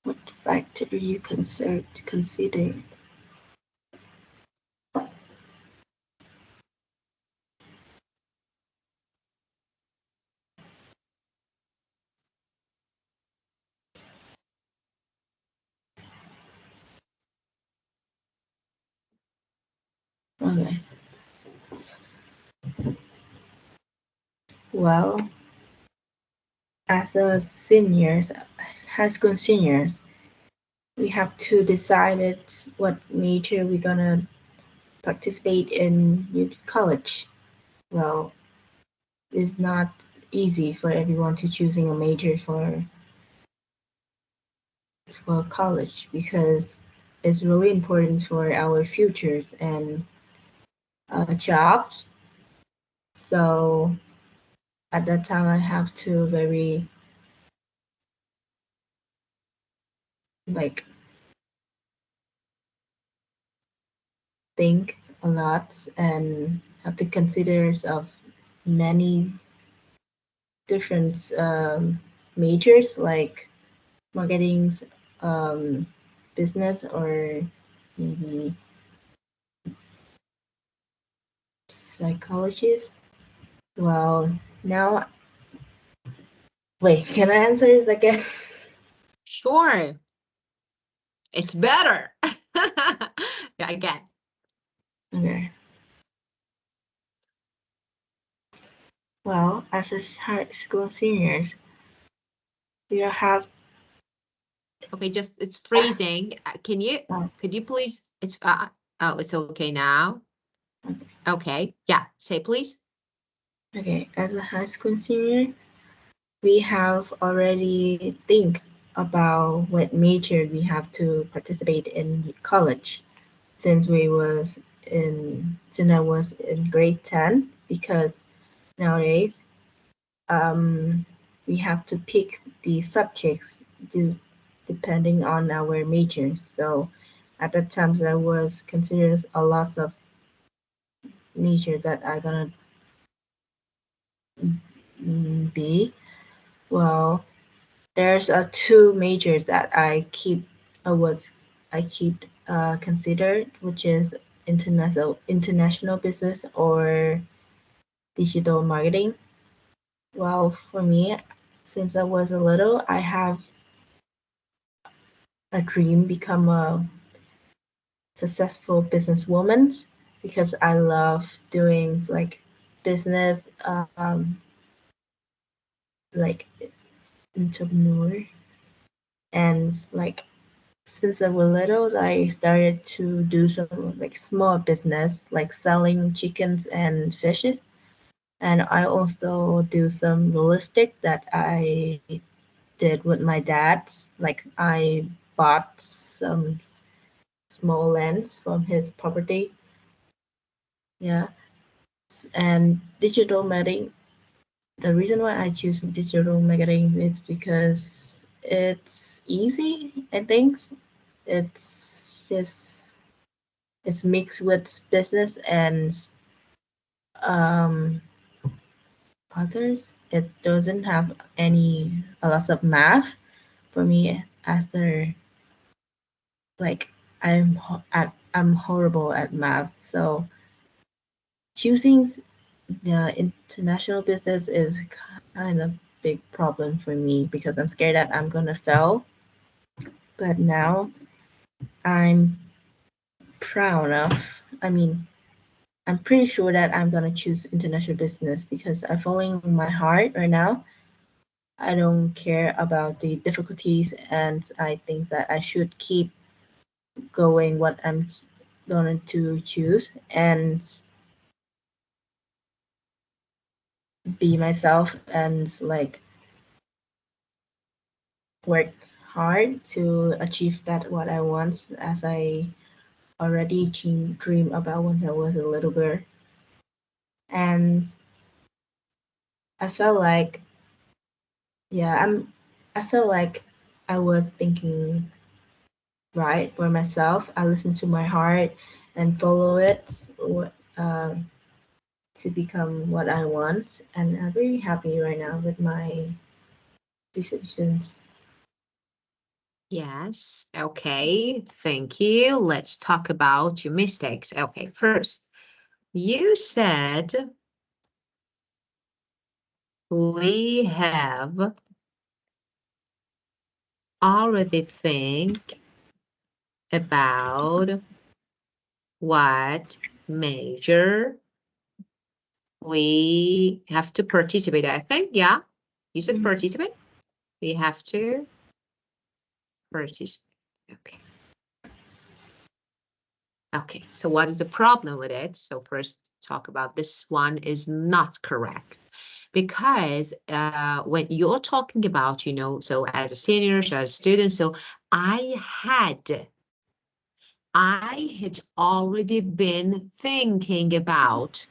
What factor do you consider? Okay. Well, as a seniors, high school seniors, we have to decide what major we're gonna participate in college. Well, it's not easy for everyone to choosing a major for college because it's really important for our futures and jobs. So at that time, I have to very like think a lot and have to consider of many different majors like marketing, um, business, or maybe psychologist. Well, now, wait, can I answer it again? Sure. It's better. Yeah, again. Okay. Well, as a high school seniors, we have. Okay, just it's freezing. Could you please, oh, it's okay now. Okay, yeah, say please. Okay, as a high school senior, we have already think about what major we have to participate in college since I was in grade 10 because nowadays we have to pick the subjects depending on our major. So at that time there was considered a lot of major that I gonna be. Well, there's two majors that I keep considered, which is international business or digital marketing. Well, for me, since I was a little, I have a dream become a successful businesswoman because I love doing like business, like entrepreneur, and like since I was little, I started to do some like small business, like selling chickens and fishes. And I also do some real estate that I did with my dad. Like I bought some small lands from his property. Yeah. And digital marketing. The reason why I choose digital marketing is because it's easy. I think it's just it's mixed with business and um, others. It doesn't have a lot of math for me. After like I'm horrible at math, so choosing the international business is kind of big problem for me because I'm scared that I'm gonna fail. But now I'm proud of. I mean, I'm pretty sure that I'm gonna choose international business because I'm following my heart right now. I don't care about the difficulties, and I think that I should keep going what I'm going to choose and be myself and like work hard to achieve that what I want as I already dream about when I was a little girl. And I felt like yeah, I felt like I was thinking right for myself. I listened to my heart and follow it um, to become what I want. And I'm very happy right now with my decisions. Yes. Okay. Thank you. Let's talk about your mistakes. Okay. First, you said we have already think about what major we have to participate. I think, yeah. You said participate? We have to participate. Okay. Okay, so what is the problem with it? So first talk about this one is not correct because when you're talking about, so as a senior, so as a student, so I had already been thinking about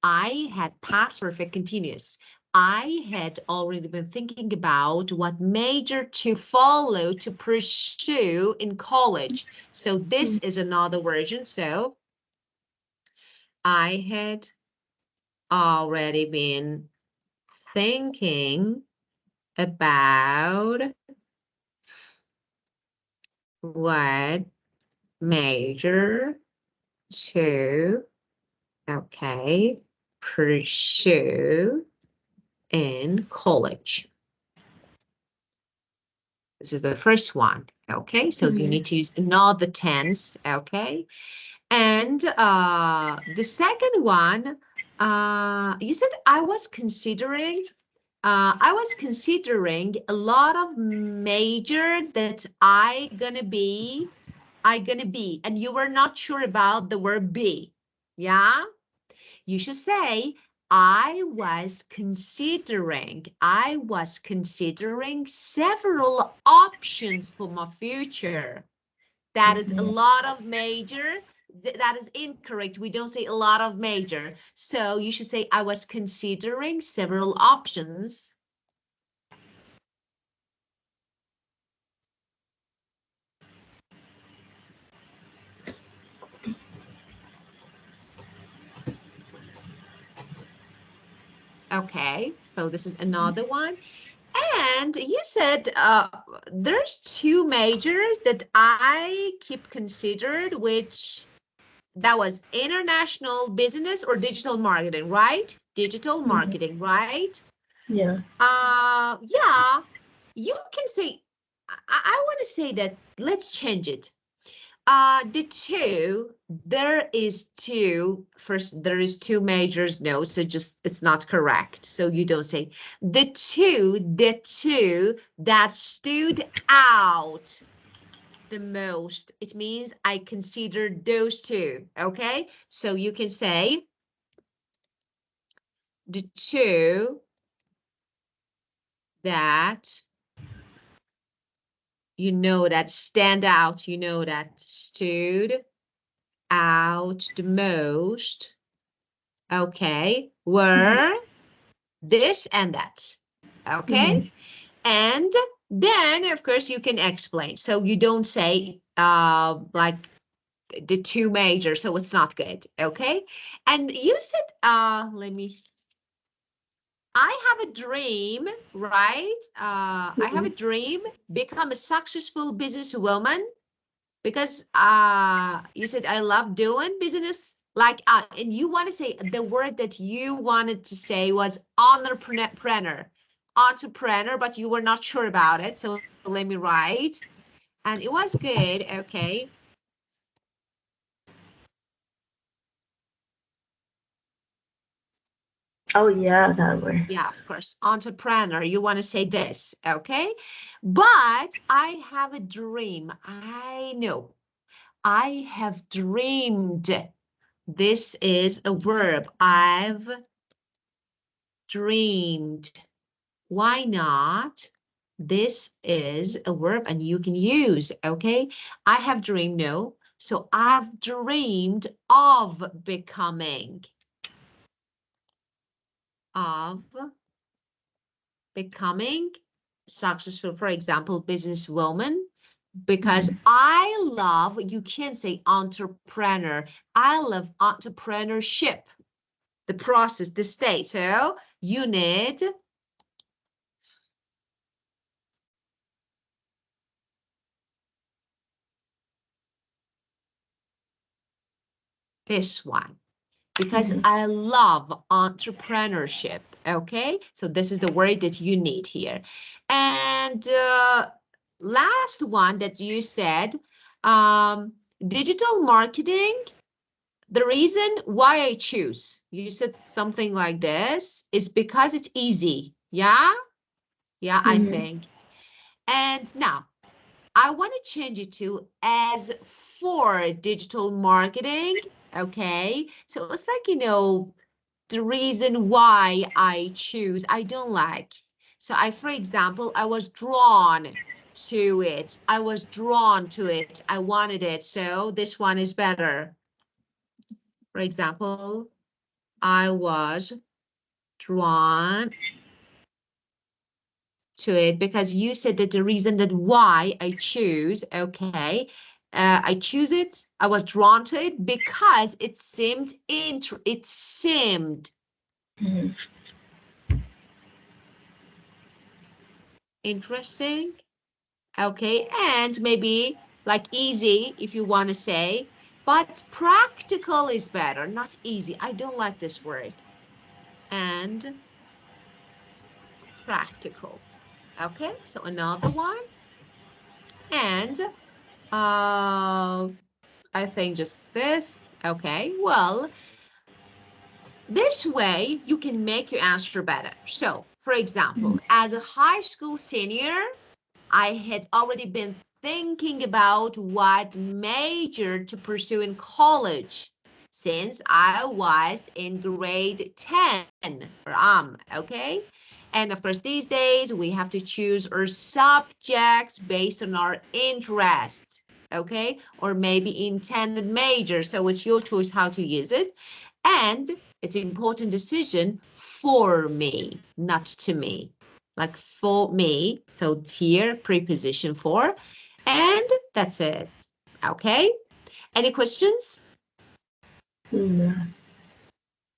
I had past perfect continuous. I had already been thinking about what major to follow to pursue in college. So this is another version. So I had already been thinking about what major to, okay, pursue in college. This is the first one. Okay, so you need to use another tense. Okay, and the second one, you said I was considering a lot of major that I gonna be, and you were not sure about the word be. Yeah, you should say I was considering several options for my future. That is a lot of major. That is incorrect. We don't say a lot of major. So you should say I was considering several options. Okay, so this is another one. And you said there's two majors that I keep considered, which that was international business or digital marketing, right? Digital marketing, right? Yeah. Yeah, you can say, I want to say that, let's change it. The two, there is two, first, there is two majors, no, so just, it's not correct. So you don't say the two that stood out the most. It means I consider those two, okay? So you can say the two that, that stand out, that stood out the most, okay, were this and that, okay? And then, of course, you can explain. So you don't say like the two major, so it's not good, okay? And you said, I have a dream, right? I have a dream, become a successful businesswoman, because you said I love doing business, like and you want to say the word that you wanted to say was entrepreneur, but you were not sure about it, so let me write. And it was good, okay. Oh yeah, that word. Yeah, of course, entrepreneur, you want to say this, okay. But I have a dream, I know, I have dreamed. This is a verb. I've dreamed. Why not? This is a verb and you can use, okay? I have dreamed, no. So I've dreamed of becoming, of becoming successful, for example, businesswoman, because I love, you can say entrepreneur. I love entrepreneurship, the process, the state. So you need this one, because I love entrepreneurship, okay? So this is the word that you need here. And last one that you said, digital marketing, the reason why I choose, you said something like this, is because it's easy. Yeah? Yeah, I think. And now, I want to change it to as for digital marketing. Okay. So it's like, the reason why I choose, I don't like. So for example, I was drawn to it. I was drawn to it. I wanted it. So this one is better. For example, I was drawn to it because you said that the reason that why I choose, okay, I choose it, I was drawn to it because it seemed interesting, okay, and maybe like easy if you want to say, but practical is better, not easy. I don't like this word. And practical, okay, so another one. And I think just this. Okay, well, this way you can make your answer better. So, for example, as a high school senior, I had already been thinking about what major to pursue in college. since I was in grade 10, or okay? And of course, these days we have to choose our subjects based on our interest, okay? Or maybe intended major. So it's your choice how to use it. And it's an important decision for me, not to me. Like for me. So here, preposition for. And that's it. Okay? Any questions? No.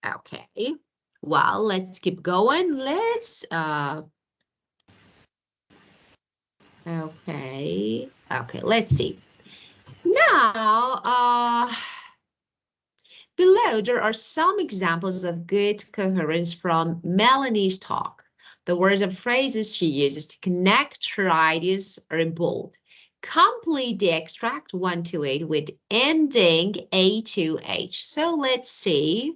Okay. Well, let's keep going. Okay, let's see. Now, below there are some examples of good coherence from Melanie's talk. The words and phrases she uses to connect her ideas are in bold. Complete the extract 1 to 8 with ending A to H. So let's see.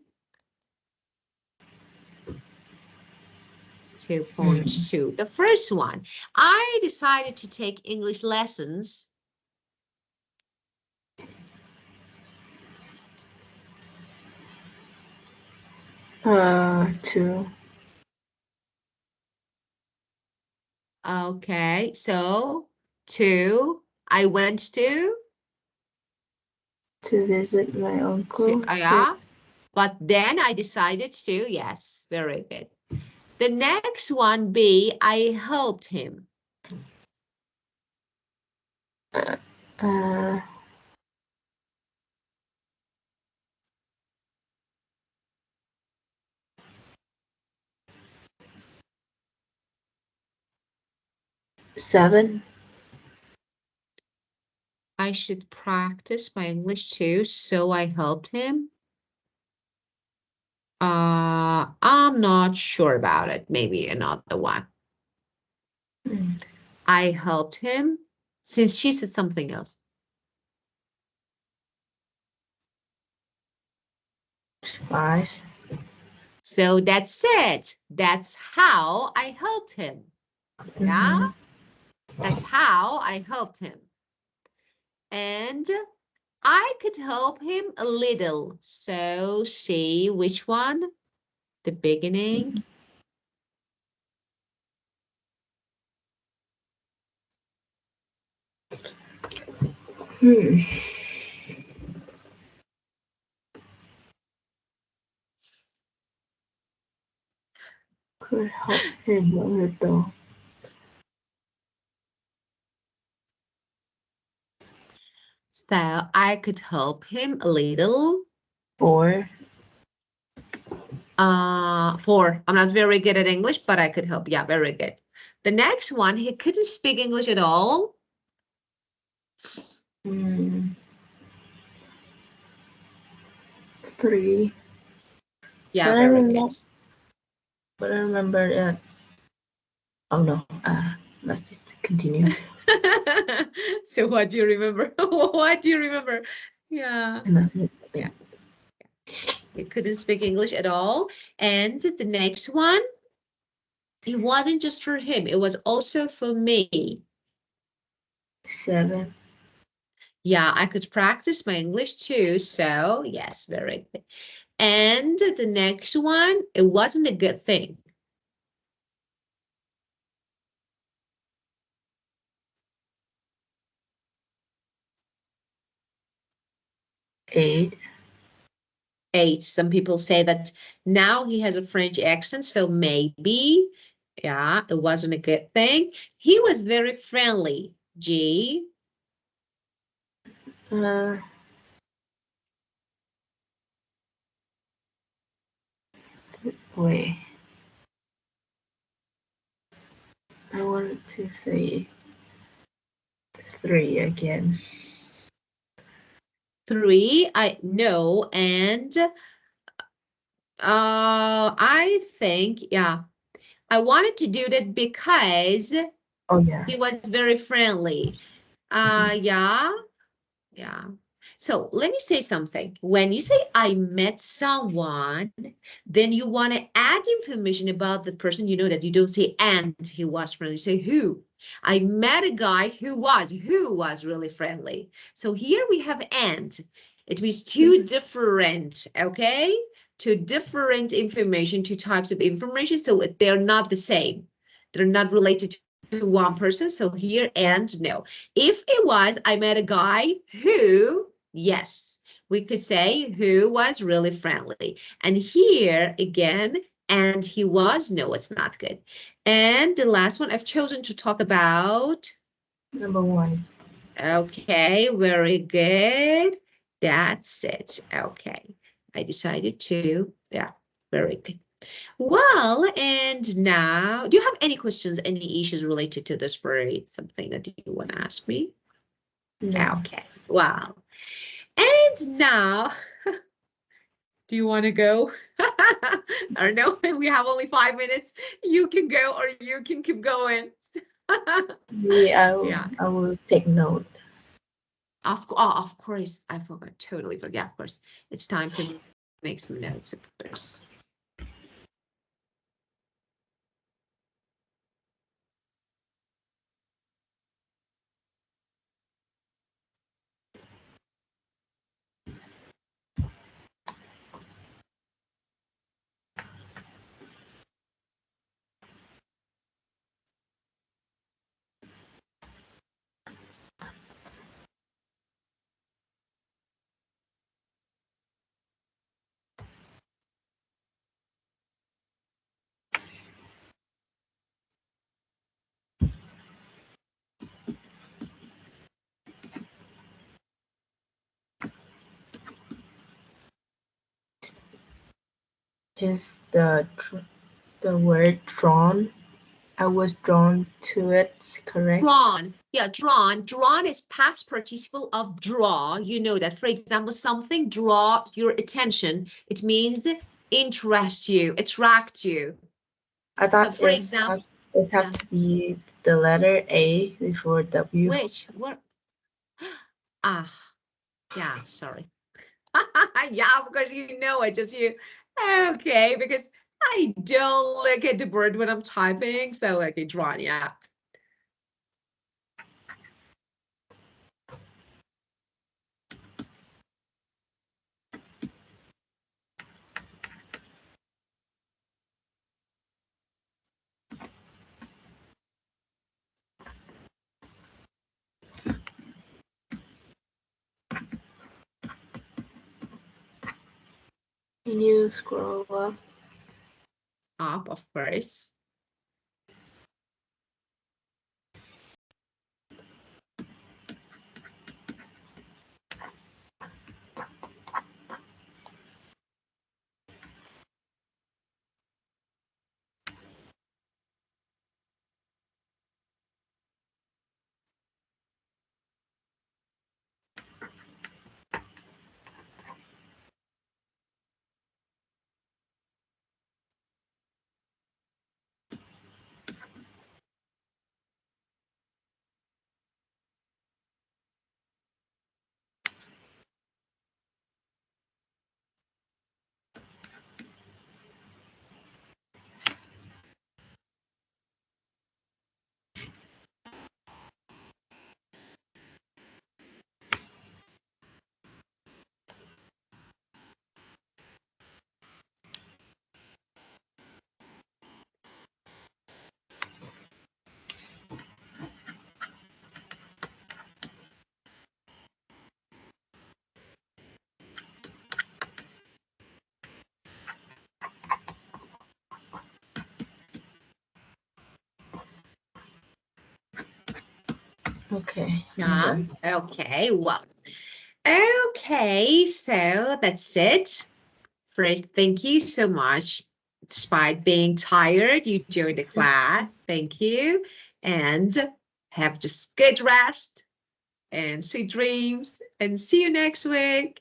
2.2. The first one, I decided to take English lessons. To Okay, so I went to visit my uncle. yeah, but then I decided to, yes, very good. The next one, B, I helped him. Uh, 7. I should practice my English too, so I helped him. I'm not sure about it. Maybe another one. I helped him, since she said something else. 5. So that's it. That's how I helped him. Yeah, that's how I helped him. And I could help him a little. So see which one? The beginning. Could help him a little. So I could help him a little. 4. 4. I'm not very good at English, but I could help. Yeah, very good. The next one, he couldn't speak English at all. 3. Yeah, very good. But I remember that. Oh no. Let's just continue. So what do you remember? What do you remember? Yeah. Yeah. He couldn't speak English at all. And the next one, it wasn't just for him. It was also for me. 7. Yeah, I could practice my English too. So yes, very good. And the next one, it wasn't a good thing. 8. 8. Some people say that now he has a French accent, so maybe, yeah, it wasn't a good thing. He was very friendly, G. Wait. I wanted to say 3 again. 3, I know, and I think, yeah, I wanted to do that because Oh yeah. he was very friendly. Yeah. So let me say something. When you say I met someone, then you want to add information about the person. You know that you don't say and he was friendly. You say who. I met a guy who was really friendly. So here we have and. It means two different, okay? Two different information, two types of information. So they're not the same. They're not related to one person. So here and no. If it was, I met a guy who, yes, we could say who was really friendly. And here again, and he was, no, it's not good. And the last one I've chosen to talk about. Number 1. Okay, very good. That's it. Okay, I decided to, yeah, very good. Well, and now, do you have any questions, any issues related to this story? Something that you want to ask me? No. Okay, wow. And now, do you want to go? I don't know, we have only 5 minutes. You can go or you can keep going. Yeah, I will take note. Of course, I forgot, totally forgot, of course. It's time to make some notes, of course. Is the word drawn? I was drawn to it, correct? Drawn, yeah, drawn is past participle of draw. You know that, for example, something draw your attention. It means interest you, attract you. I So thought for example, it have yeah. to be the letter A before W. Which, what? Ah, yeah, sorry. Yeah, of course, you know it, just you. Okay, because I don't look at the board when I'm typing, so okay, drawn, yeah. Can you scroll up? Up, of course. Okay, I'm Yeah, done. okay, well, okay, so that's it. First, thank you so much. Despite being tired, you joined the class. Thank you. And have just good rest and sweet dreams. And see you next week.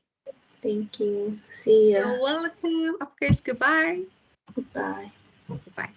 Thank you. See ya. You're welcome. Of course, goodbye. Goodbye. Goodbye.